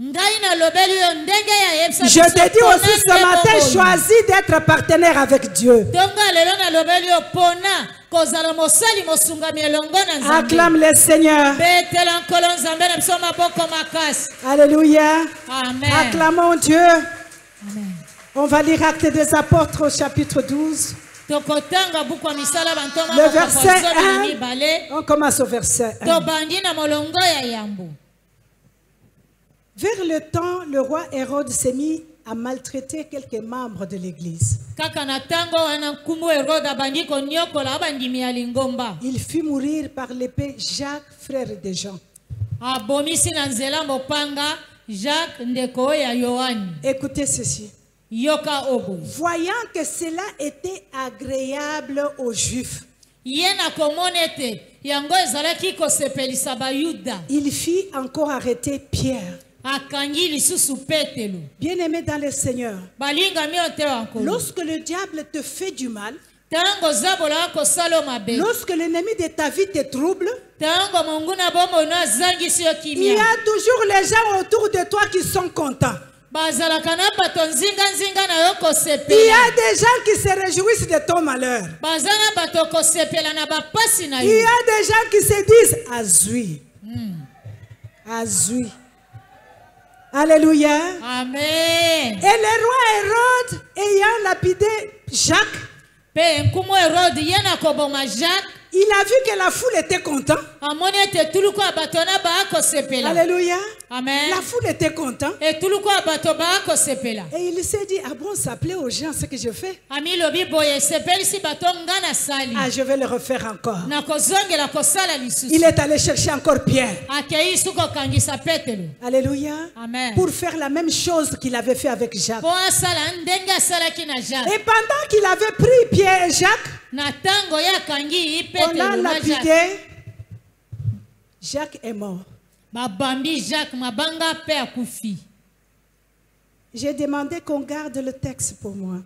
ngai nalobeli yo ndenge ya yebisa Je te dis aussi ce matin choisis d'être partenaire avec Dieu. ntongo lelo nalobeli yo pona kozala mosali mosungami elongo na nzambe. Acclame le Seigneur. betela nkolo nzambe na biso maboko makasi. Alléluia. Amen. Acclamons Dieu. Amen. On va lire Actes des Apôtres au chapitre 12. tokotanga buku ya misala bantoma Le verset makopa zomi na 1. mibale. On commence au verset 1. tobandi na molongo ya yambo. Vers le temps, le roi Hérode s'est mis à maltraiter quelques membres de l'église. kaka na ntango wana nkumu herode abandi konyokola abandimi ya lingomba. Il fit mourir par l'épée Jacques, frère de Jean. abomisi na nzela mopanga Jacques ndeko ya Yohani. Écoutez ceci. yoka obo. Voyant que cela était agréable aux Juifs, Yena komonete yango ezalaki kosepelisa bayuda. il fit encore arrêter Pierre. Akangi lisusu Petelo. Bien-aimé dans le Seigneur, Balinga miote wanko. lorsque le diable te fait du mal, Tango zabola ko saloma be. lorsque l'ennemi de ta vie te trouble, Tango monguna bombo na zangi sio il y kimia. a toujours les gens autour de toi qui sont contents. Bazala kana bato nzinga na yo Il y kosepela. a des gens qui se réjouissent de ton malheur. Bazana bato kosepela na bapasi na Il y yo. a des gens qui se disent Azui. Azui. Alléluia. Amen. Et le roi Hérode, ayant lapidé Jacques, Pe nkumu Herode yena koboma Jacques. il a vu que la foule était contente. Amoni ete tuluko abatona ba kosepela. Alléluia. Amen. La foule était contente. Et tuluko abato ba kosepela. Et il s'est dit, ah bon, ça plaît aux gens ce que je fais. Ami lobi boye sepeli si bato ngana sali. Ah, je vais le refaire encore. Na kozongela kosala lisusu. Il est allé chercher encore Pierre. Akei suko kangisa Petelo. Alléluia. Amen. Pour faire la même chose qu'il avait fait avec Jacques. Po asala ndenge asalaki na Jacques. Et pendant qu'il avait pris Pierre et Jacques, Na tango ya kangi on a Petelo na Jacques. lapidé. Jacques est mort. Babambi Jacques mabanga pe akufi. J'ai demandé qu'on garde le texte pour moi.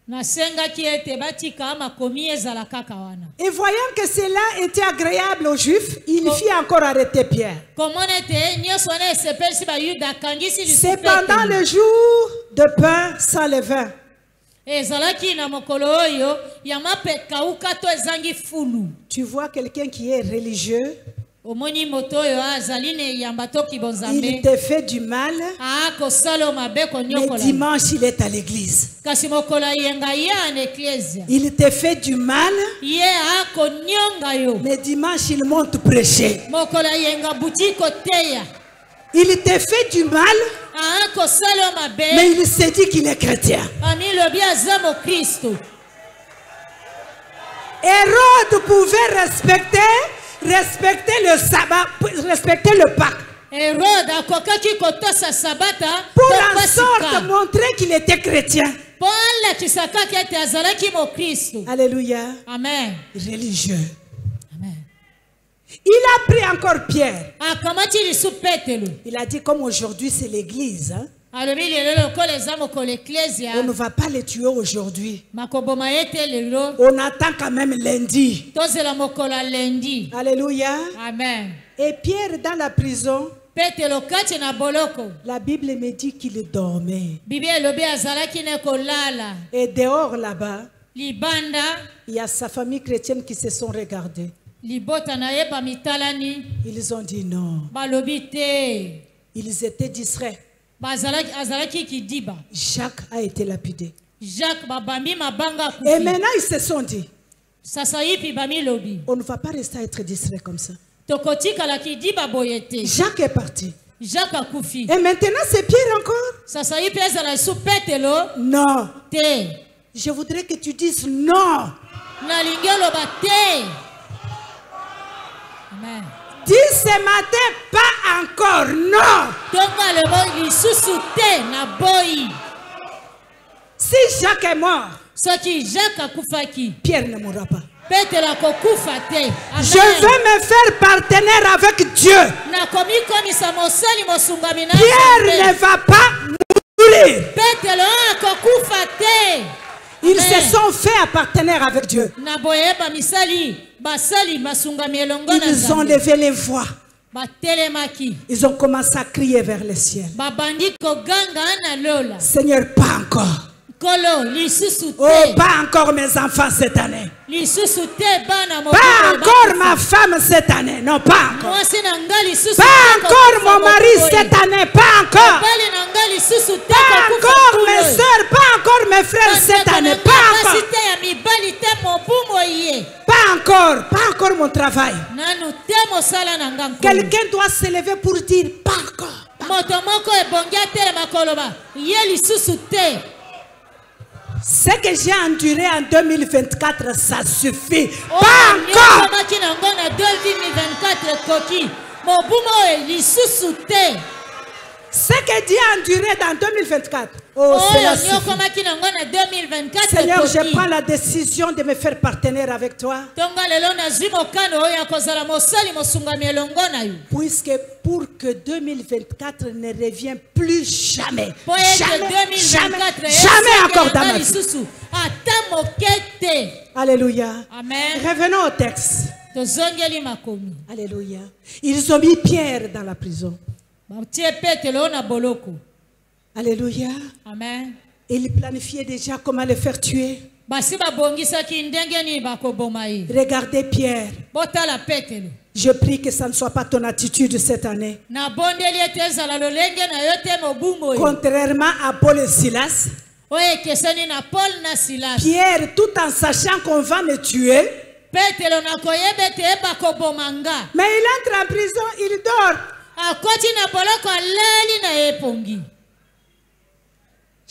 Nasengaki ete batika makomi ezala kaka wana. Et voyant que cela était agréable aux Juifs, il fit encore arrêter Pierre. Comment était nyoso na sepeli si bayuda kangisi lisusu C'est pendant Petelo. le jour de pain sans levain. Ezalaki na mokolo oyo ya mape kauka to ezangi fulu. Tu vois quelqu'un qui est religieux, Omoni moto oyo azali ne yamba to il kibonzambe. te fait du mal, Akosala mabe mais konyokola. dimanche il est à l'église. Kasi mokolo yenga ya na ecclesia. Il te fait du mal, Ye akonyonga yo. mais dimanche il monte prêcher. Mokolo yenga butiko teya. Il te fait du mal, Akosala mabe. mais il se dit qu'il est chrétien. Ami lobi azamo Kristo. Hérode pouvait respecter le sabbat, respecter le Pâques, Herode akokaki kotosa sabata. pour to en pasika. sorte montrer qu'il était chrétien. Po alakisaka ete azalaki mo Kristo. Alléluia. Amen. Religieux. Amen. Il a pris encore Pierre. Akamati lisu Petelo. Il a dit, comme aujourd'hui c'est l'église, hein, Alobi lelo lokola eza mokolo ecclesia. on ne va pas les tuer aujourd'hui. Makoboma ete lelo. On attend quand même lundi. Tozela mokolo ya lendi. Alléluia. Amen. Et Pierre dans la prison, Petelo kati na boloko. la Bible me dit qu'il dormait. Biblia elobi azalaki ne kolala. Et dehors là-bas, Libanda. il y a sa famille chrétienne qui se sont regardés. Libota na ye bamitalani. Ils ont dit non. Balobi te. Ils étaient distraits. Azalaki kidiba. Jacques a été lapidé. Jacques babambi mabanga Et kufi. maintenant ils se sont dit, Sasa yipi bami lobi. on ne va pas rester à être distrait comme ça. Tokotika la kidiba boyete. Jacques est parti. Jacques akufi. Et maintenant c'est Pierre encore. Sasa yipi ezala su Petelo. Non. Te. Je voudrais que tu dises non. Nalingi oloba te. Amen. Dis ce matin, pas encore, non. Tonga le boy lisusu te na boy. Si Jacques est mort, Soki Jacques akufaki. Pierre ne mourra pas. Petelo akokufa te. Je veux me faire partenaire avec Dieu. Nakomi komisa mosali mosungami na Pierre ne va pas mourir. Petelo akokufa te. Ils Amen. se sont fait partenaire avec Dieu. Na boyeba misali basali masungami elongo na Ils ont Nzambe. levé les voix. Batelemaki. Ils ont commencé à crier vers le ciel. Babandi koganga na lola. Seigneur, pas encore. Kolo lisusu Oh, te. pas encore mes enfants cette année. Lisusu te bana mo. Pas encore ma femme cette année. Non, pas encore. Mwasi na nga lisusu Pas te encore kokufa mon mari bokoyi. cette année. Pas encore. Bali na nga lisusu te Pas kokufa encore bokoyi. mes soeurs. Pas encore mes frères cette année. Pas encore. Basi te ya mibali te mobumo ye. Pas encore. Pas encore mon travail. Nanu te mosala na nga nkolo. Quelqu'un doit se lever pour dire pas encore. Moto moko ebongi atelema koloba ye lisusu te. Ce que j'ai enduré en 2024, ça suffit. Oh, Pas encore. nyomaki na ngo na 2024 koki. Mobumo e lisusu te. Ce que Dieu a enduré dans 2024, Oh, oyo cela suffit. nyokomaki nango na 2024 Seigneur, je ekoki. prends la décision de me faire partenaire avec toi. Tonga lelo nazwi mokano oyo akozala mosali mosungami elongo na yo. Puisque pour que 2024 ne revienne plus jamais. Po ete Jamais, 2024 jamais encore dans ma vie. lisusu ata moke te. Alléluia. Amen. Revenons au texte. Tozongeli makomi. Alléluia. Ils ont mis Pierre dans la prison. batie petelo na boloko. Alléluia. Amen. Il planifiait déjà comment le faire tuer. Basi babongisaki ndenge nini bakoboma ye. Regardez Pierre. Botala petelo. Je prie que ça ne soit pas ton attitude cette année. Na bondeli ete ezala lolenge na yo te mobumbo yo. Contrairement à Paul et Silas, Oyo ekeseni na Paul na Silas. Pierre, tout en sachant qu'on va me tuer, Petelo na koyeba ete bakoboma nga. mais il entre en prison, il dort. Akoti na boloko alali na epongi.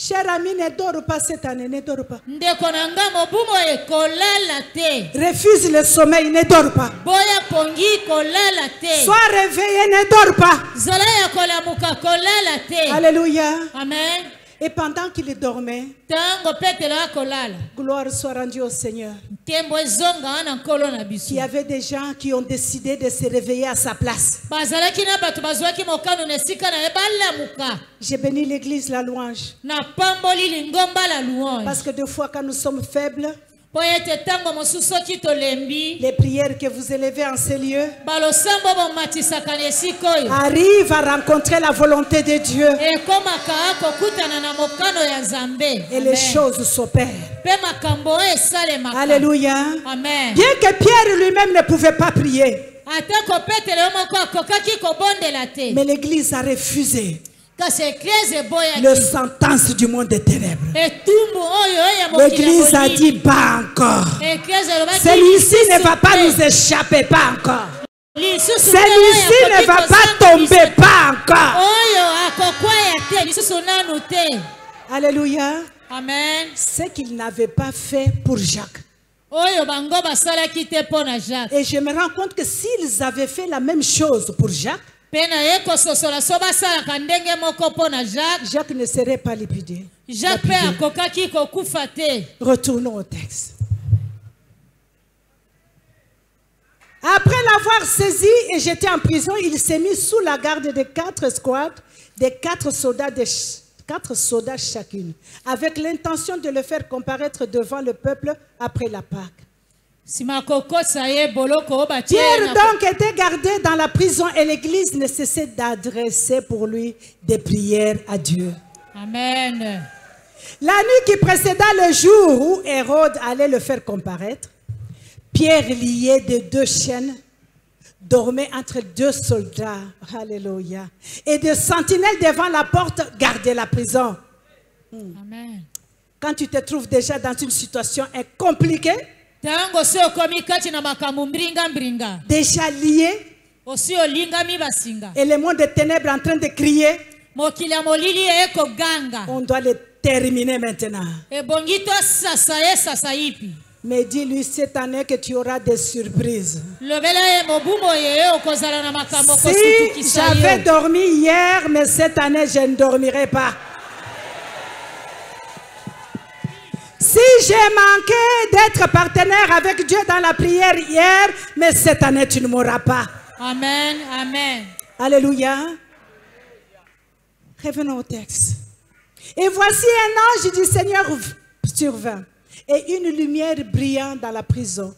Cher ami, ne dors pas cette année, ne dors pas. Ndeko na nga mobumo ekolala te. Refuse le sommeil, ne dors pas. Boya pongi kolala te. Sois réveillé, ne dors pas. Zala ya kolamuka kolala te. Alléluia. Amen. Et pendant qu'il dormait, Tango petelo akolala. gloire soit rendue au Seigneur. Tembo ezonga na nkolo na biso. Il y avait des gens qui ont décidé de se réveiller à sa place. Bazalaki na bato bazwaki mokano na esika na ye balamuka. J'ai béni l'église, la louange. Na pamboli lingomba la louange. Parce que des fois, quand nous sommes faibles, Po ete tango mosusu soki tolembi. les prières que vous élevez en ces lieux Balosambo bomatisaka na esika oyo. arrivent à rencontrer la volonté de Dieu Ekomaka akokutana na mokano ya Nzambe. et les choses s'opèrent. Pe makambo oyo esalemaka. Alléluia. Amen. Bien que Pierre lui-même ne pouvait pas prier, Atako petelo yo moko akokaki kobondela te. mais l'église a refusé Kasi ekleze boya le ki. sentence du monde des ténèbres. Etumbu oyo ya mokili ya L'église a molili. dit pas encore. Ekleze elobaki Celui-ci lisusu ne va pas te. nous échapper, pas encore. Lisusu te Celui-ci oyo ne akoki va pas kozanga tomber, biso. pas encore. Oyo akokwaya te lisusu nanu te. Alléluia. Amen. Ce qu'il n'avait pas fait pour Jacques. Oyo bango basalaki te mpo na Jacques. Et je me rends compte que s'ils avaient fait la même chose pour Jacques, Pe na ye kososola so basalaka ndenge moko mpo na Jacques. Jacques ne serait pas lapidé. Jacques pe akokaki kokufa te. Retournons au texte. Après l'avoir saisi et jeté en prison, il s'est mis sous la garde de 4 escouades, de 4 soldats chacune, avec l'intention de le faire comparaître devant le peuple après la Pâque. Sima kokosa ye boloko oyo batie Pierre na donc était gardé dans la prison et l'église ne cessait d'adresser pour lui des prières à Dieu. Amen. La nuit qui précéda le jour où Hérode allait le faire comparaître, Pierre, lié de 2 chaînes, dormait entre 2 soldats. Alléluia. Et 2 sentinelles devant la porte gardaient la prison. Amen. Quand tu te trouves déjà dans une situation compliquée, Tango se okomi kati na makambo mbringa. déjà lié, Osi olingami basinga. et le monde des ténèbres en train de crier, Mokili ya molili ekoganga. on doit le terminer maintenant. Ebongi tosasa ye sasa ipi. Mais dis-lui cette année que tu auras des surprises. Lobela ye mobumo ye okozala na makambo Si kosutukisa j'avais yo. dormi hier, mais cette année je ne dormirai pas. Si j'ai manqué d'être partenaire avec Dieu dans la prière hier, mais cette année tu ne m'auras pas. Amen. Amen. Alléluia. Revenons au texte. Et voici un ange du Seigneur survint et une lumière brillant dans la prison.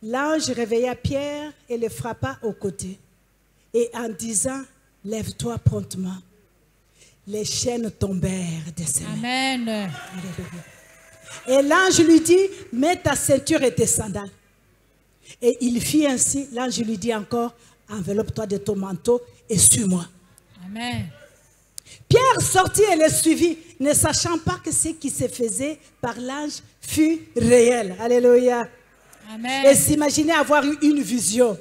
L'ange réveilla Pierre et le frappa au côté. Et en disant, lève-toi promptement. Les chaînes tombèrent de ses mains. Amen. Alléluia. Et l'ange lui dit, mets ta ceinture et tes sandales. Et il fit ainsi. L'ange lui dit encore, enveloppe-toi de ton manteau et suis-moi. Amen. Pierre sortit et le suivit, ne sachant pas que ce qui se faisait par l'ange fut réel. Alléluia. Amen. Et s'imaginer avoir eu une vision.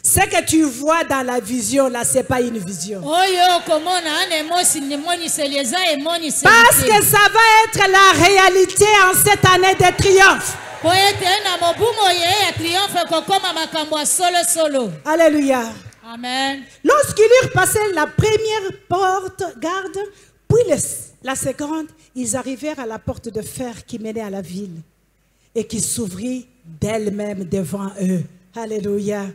Ce que tu vois dans la vision, là, ce n'est pas une vision. Oyo komona ane mosi ni moni selieza e moni Parce que ça va être la réalité en cette année de triomphe. Po ete na mobumo ye ya triomphe kokoma makambo ya solo solo. Alléluia. Amen. Lorsqu'ils eurent passé la première porte garde, Puis la seconde, ils arrivèrent à la porte de fer qui menait à la ville et qui s'ouvrit d'elle-même devant eux. Alléluia.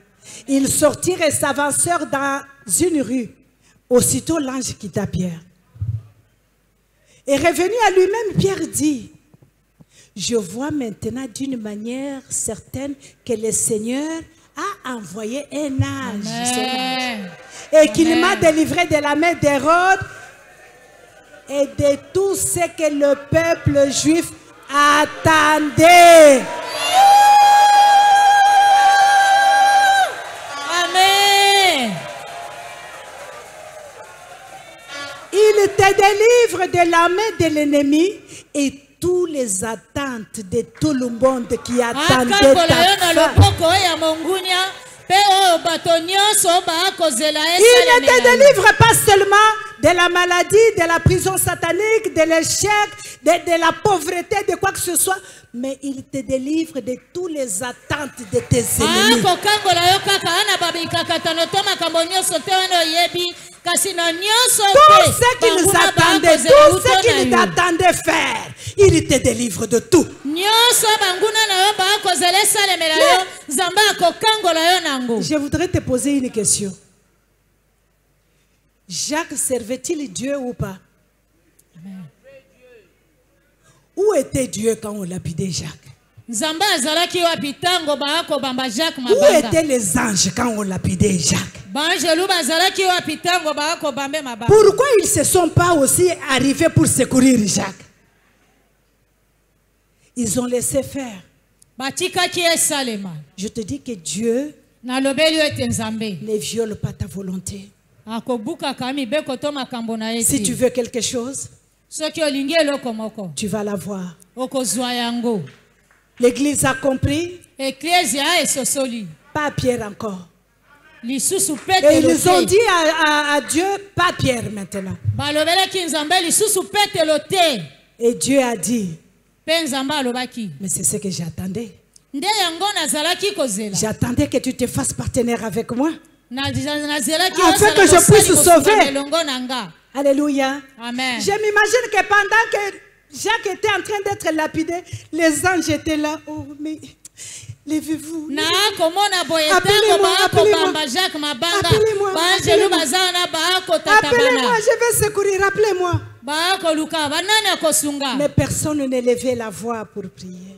Ils sortirent et s'avancèrent dans une rue. Aussitôt l'ange quitta Pierre. Et revenu à lui-même, Pierre dit, je vois maintenant d'une manière certaine que le Seigneur a envoyé un ange et qu'il m'a délivré de la main d'Hérode et de tout ce que le peuple juif attendait. Amen. Il te délivre de la main de l'ennemi et toutes les attentes de tout le monde qui attendait ta Il ne te délivre pas seulement de la maladie, de la prison satanique, de l'échec, de la pauvreté, de quoi que ce soit, mais il te délivre de toutes les attentes de tes ennemis. Tout ce qu'ils attendaient, tout ce qu'ils attendaient faire, il te délivre de tout. Je voudrais te poser une question. Jacques servait-il Dieu ou pas? Amen. Où était Dieu quand on lapidait Jacques? Où étaient les anges quand on lapidait Jacques? Pourquoi ils ne se sont pas aussi arrivés pour secourir Jacques? Ils ont laissé faire. Je te dis que Dieu ne viole pas ta volonté. Si tu veux quelque chose, tu vas l'avoir. L'église a compris. Pas Pierre encore. Et ils ont dit à Dieu, pas Pierre maintenant. Et Dieu a dit, mais c'est ce que j'attendais. J'attendais que tu te fasses partenaire avec moi, afin que je puisse sauver. Alléluia. Amen. Je m'imagine que pendant que Jacques était en train d'être lapidé, les anges étaient là. Oh, mais levez-vous. Appelez-moi, je vais secourir, appelez-moi. Mais personne ne levait la voix pour prier.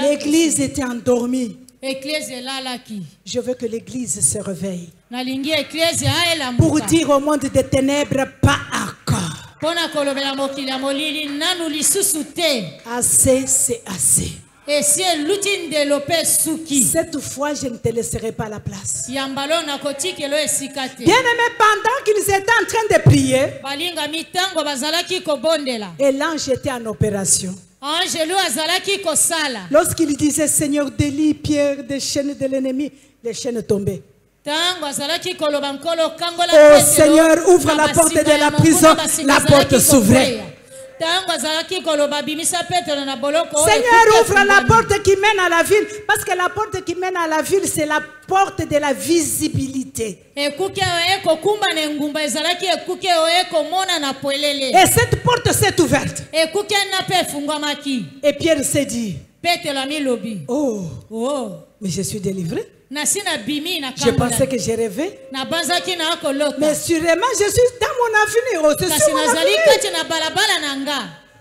L'église était endormie. Je veux que l'église se réveille pour dire au monde des ténèbres, pas encore. Assez, c'est assez. Cette fois, je ne te laisserai pas la place. Bien-aimé, pendant qu'ils étaient en train de prier, et l'ange était en opération. Lorsqu'il disait, Seigneur, délie Pierre des chaînes de l'ennemi, les chaînes tombaient. Oh Seigneur, ouvre la porte de la prison, la porte s'ouvrait. Seigneur, ouvre la porte qui mène à la ville, parce que la porte qui mène à la ville, c'est la porte de la visibilité. Et cette porte s'est ouverte. Et Pierre s'est dit, oh, mais je suis délivré. Je pensais que j'ai rêvé. Mais sûrement, je suis dans mon avenir. Oh, c'est sur mon avenir.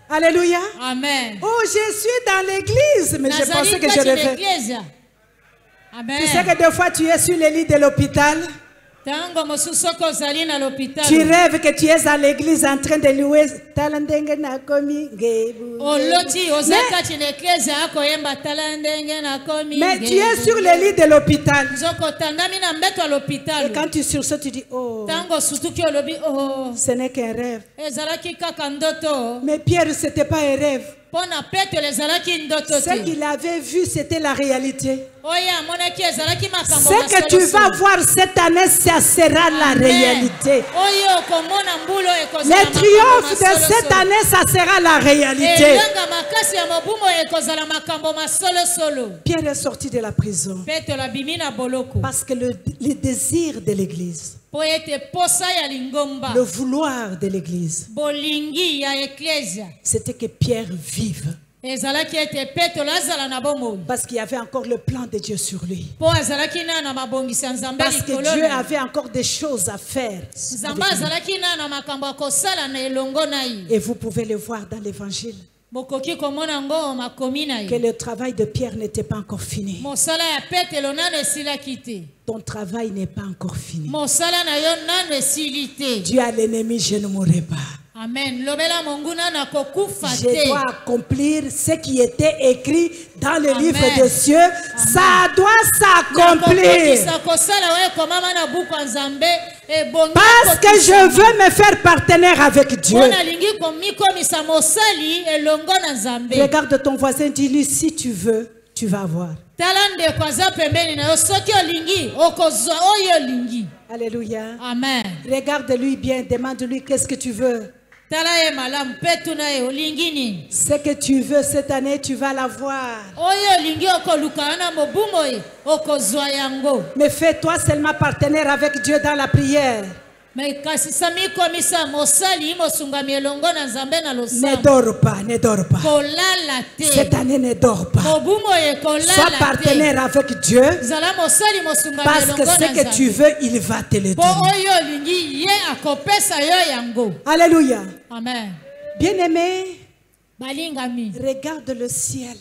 Alléluia. Amen. Oh, je suis dans l'église. Mais je pensais que je rêvais. Tu sais que des fois, tu es sur le lit de l'hôpital. Tu rêves que tu es à l'église en train de louer. Mais tu es sur le lit de l'hôpital. Et quand tu sursautes, tu dis, oh, ce n'est qu'un rêve. Mais Pierre, ce n'était pas un rêve. Ce qu'il avait vu, c'était la réalité. Ce que tu vas voir cette année, ça sera la réalité. Les triomphes de cette année, ça sera la réalité. Pierre est sorti de la prison parce que le désir de l'église, le vouloir de l'église, c'était que Pierre vive. Parce qu'il y avait encore le plan de Dieu sur lui. Parce que Dieu avait encore des choses à faire. Et vous pouvez le voir dans l'évangile. Que le travail de Pierre n'était pas encore fini. Ton travail n'est pas encore fini. Dieu a l'ennemi, je ne mourrai pas. Amen. Je dois accomplir ce qui était écrit dans le livre de Dieu. Ça doit s'accomplir. Parce que je veux me faire partenaire avec Dieu. Regarde ton voisin, dis-lui, si tu veux, tu vas avoir. Alléluia. Amen. Regarde-lui bien, demande-lui qu'est-ce que tu veux. Ce que tu veux cette année, tu vas l'avoir. Mais fais-toi seulement partenaire avec Dieu dans la prière. Ne dors pas, ne dors pas. Cette année, ne dors pas. Sois partenaire avec Dieu. Parce que ce que tu veux, il va te le donner. Alléluia. Amen. Bien-aimé, regarde le ciel.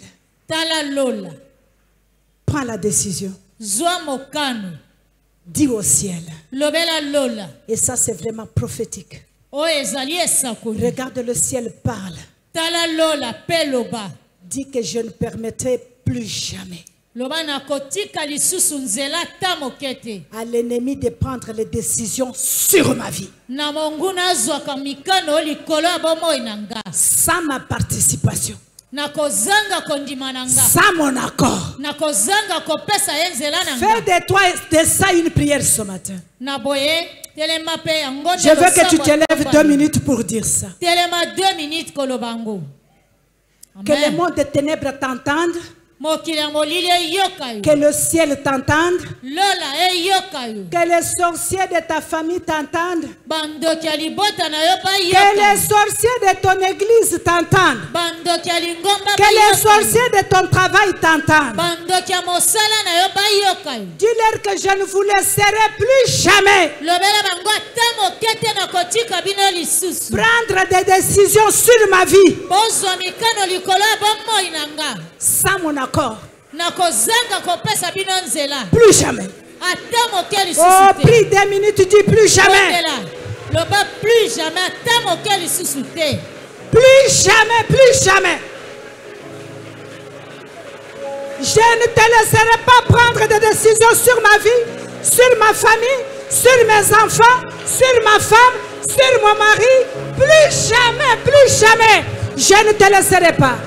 Prends la décision. Dis au ciel. Et ça, c'est vraiment prophétique. Regarde le ciel, parle. Dis que je ne permettrai plus jamais à l'ennemi de prendre les décisions sur ma vie. Sans ma participation. Sans mon accord. Fais de toi de ça une prière ce matin. Je veux que tu te lèves 2 minutes pour dire ça. Que le monde des ténèbres t'entende. Que le ciel t'entende. Que les sorciers de ta famille t'entendent. Que les sorciers de ton église t'entendent. Que les sorciers de ton travail t'entendent. Dis-leur que je ne vous laisserai plus jamais prendre des décisions sur ma vie sans mon accord. Plus jamais. Oh, prie 2 minutes, dis plus jamais. Plus jamais. Plus jamais, plus jamais. Je ne te laisserai pas prendre des décisions sur ma vie, sur ma famille, sur mes enfants, sur ma femme, sur mon mari. Plus jamais, plus jamais. Je ne te laisserai pas.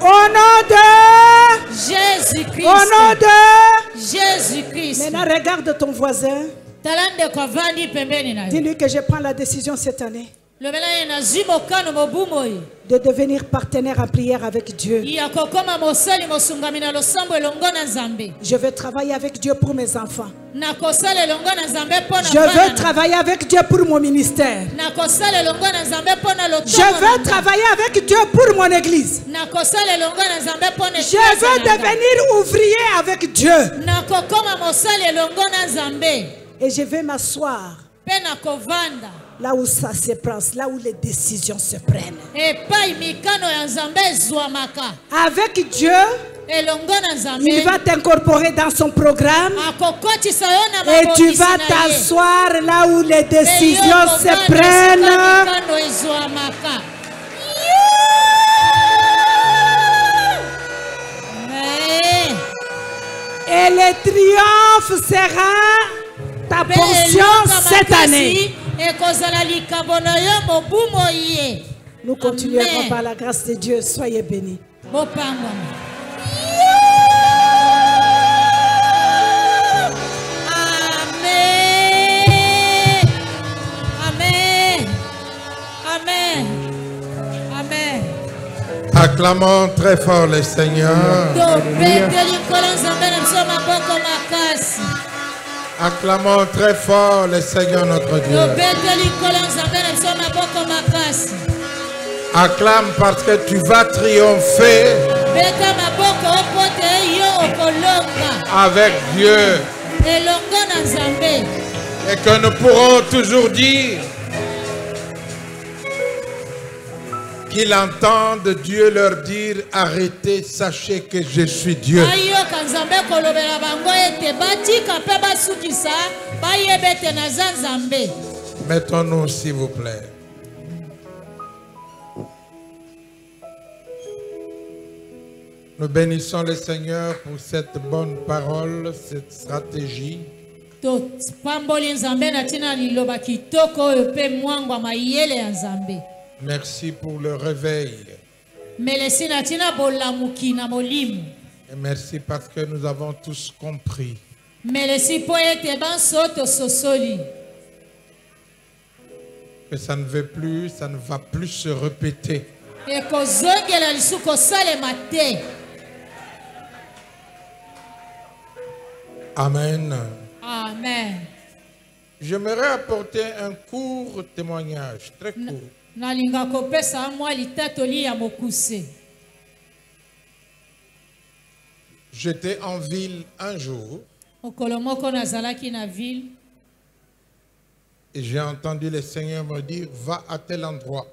Au nom de Jésus-Christ. Au nom de Jésus-Christ. Maintenant, regarde ton voisin. Dis-lui que je prends la décision cette année de devenir partenaire en prière avec Dieu. Je veux travailler avec Dieu pour mes enfants. Je veux travailler avec Dieu pour mon ministère. Je veux travailler avec Dieu pour mon église. Je veux devenir ouvrier avec Dieu. Et je vais m'asseoir là où ça se passe, là où les décisions se prennent. Avec Dieu, il va t'incorporer dans son programme et tu vas t'asseoir là où les décisions se prennent. Et le triomphe sera ta portion cette année. Nous continuerons par la grâce de Dieu. Soyez bénis. Acclamons très fort le Seigneur. Acclamons très fort le Seigneur notre Dieu. Acclame parce que tu vas triompher avec Dieu. Et que nous pourrons toujours dire qu'ils entendent Dieu leur dire: arrêtez, sachez que je suis Dieu. Mettons-nous s'il vous plaît. Nous bénissons le Seigneur pour cette bonne parole, cette stratégie. Merci pour le réveil. Et merci parce que nous avons tous compris que ça ne veut plus, ça ne va plus se répéter. Amen. Amen. J'aimerais apporter un court témoignage, très court. J'étais en ville un jour et j'ai entendu le Seigneur me dire: va à tel endroit.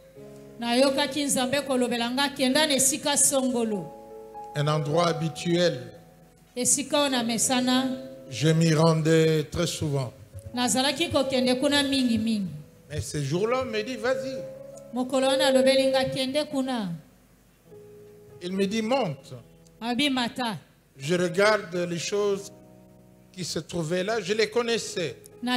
Un endroit habituel. Je m'y rendais très souvent. Mais ce jour-là, on me dit: vas-y. Il me dit: monte. Je regarde les choses qui se trouvaient là, je les connaissais. La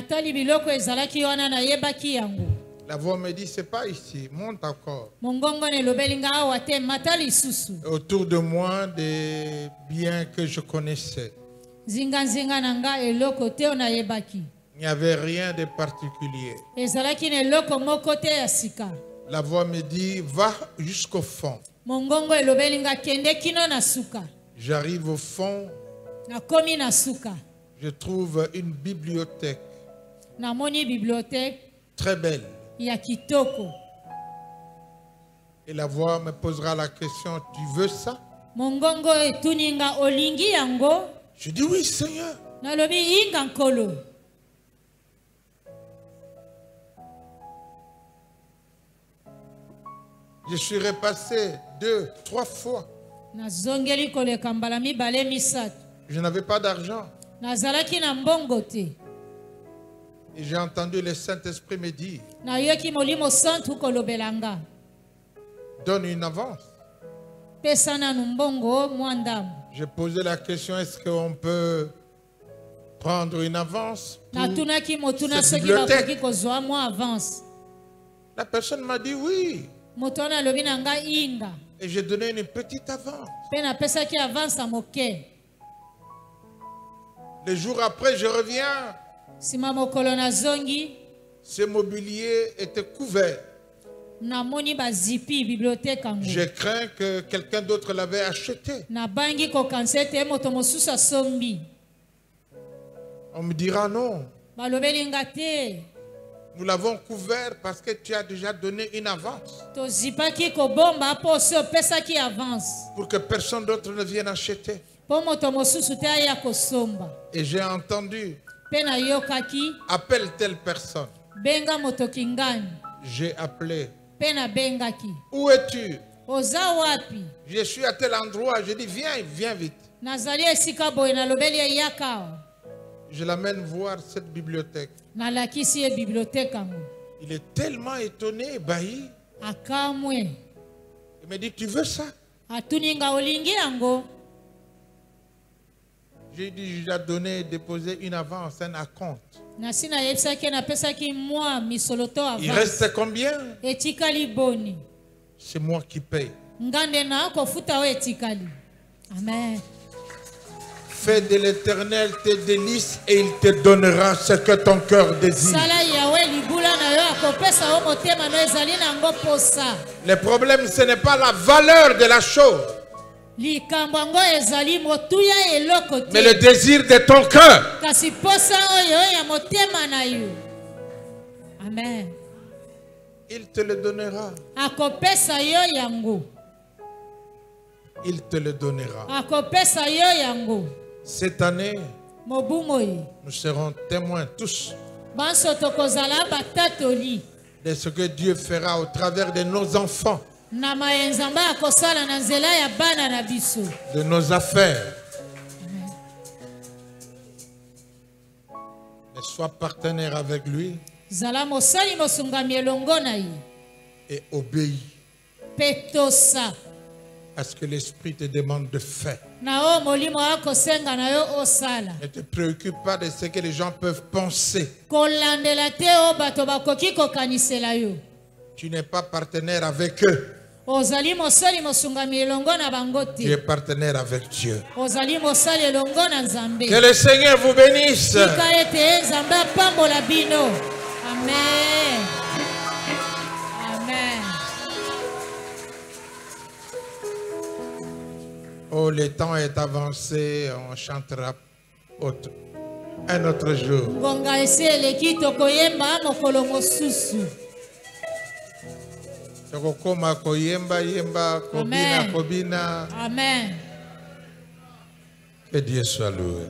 voix me dit: c'est pas ici, monte encore. Autour de moi, des biens que je connaissais. Il n'y avait rien de particulier. La voix me dit: va jusqu'au fond. J'arrive au fond. Je trouve une bibliothèque très belle. Et la voix me posera la question: tu veux ça? Je dis: oui, Seigneur. Je suis repassé 2, 3 fois. Je n'avais pas d'argent. Et j'ai entendu le Saint-Esprit me dire: donne une avance. J'ai posé la question: est-ce qu'on peut prendre une avance pour cette bibliothèque? La personne m'a dit oui. Et j'ai donné une petite avance. Le jour après, je reviens. Ce mobilier était couvert. Je crains que quelqu'un d'autre l'avait acheté. On me dira non. Nous l'avons couvert parce que tu as déjà donné une avance. Pour que personne d'autre ne vienne acheter. Et j'ai entendu: appelle telle personne. J'ai appelé. Où es-tu? Je suis à tel endroit. Je dis: viens, viens vite. Je l'amène voir cette bibliothèque. Il est tellement étonné, ébahi. Il me dit: tu veux ça? J'ai dit: j'ai déjà donné, déposé une avance, un acompte. Il reste combien? C'est moi qui paye. Amen. Fais de l'Éternel tes délices et il te donnera ce que ton cœur désire. Le problème, ce n'est pas la valeur de la chose, mais le désir de ton cœur. Amen. Il te le donnera. Il te le donnera. Cette année, nous serons témoins tous de ce que Dieu fera au travers de nos enfants, de nos affaires. Et sois partenaire avec lui et obéis à ce que l'Esprit te demande de faire. Ne te préoccupe pas de ce que les gens peuvent penser. Tu n'es pas partenaire avec eux. Tu es partenaire avec Dieu. Que le Seigneur vous bénisse. Amen. Amen. Oh, le temps est avancé, on chantera un autre jour. Amen. Que Dieu soit loué.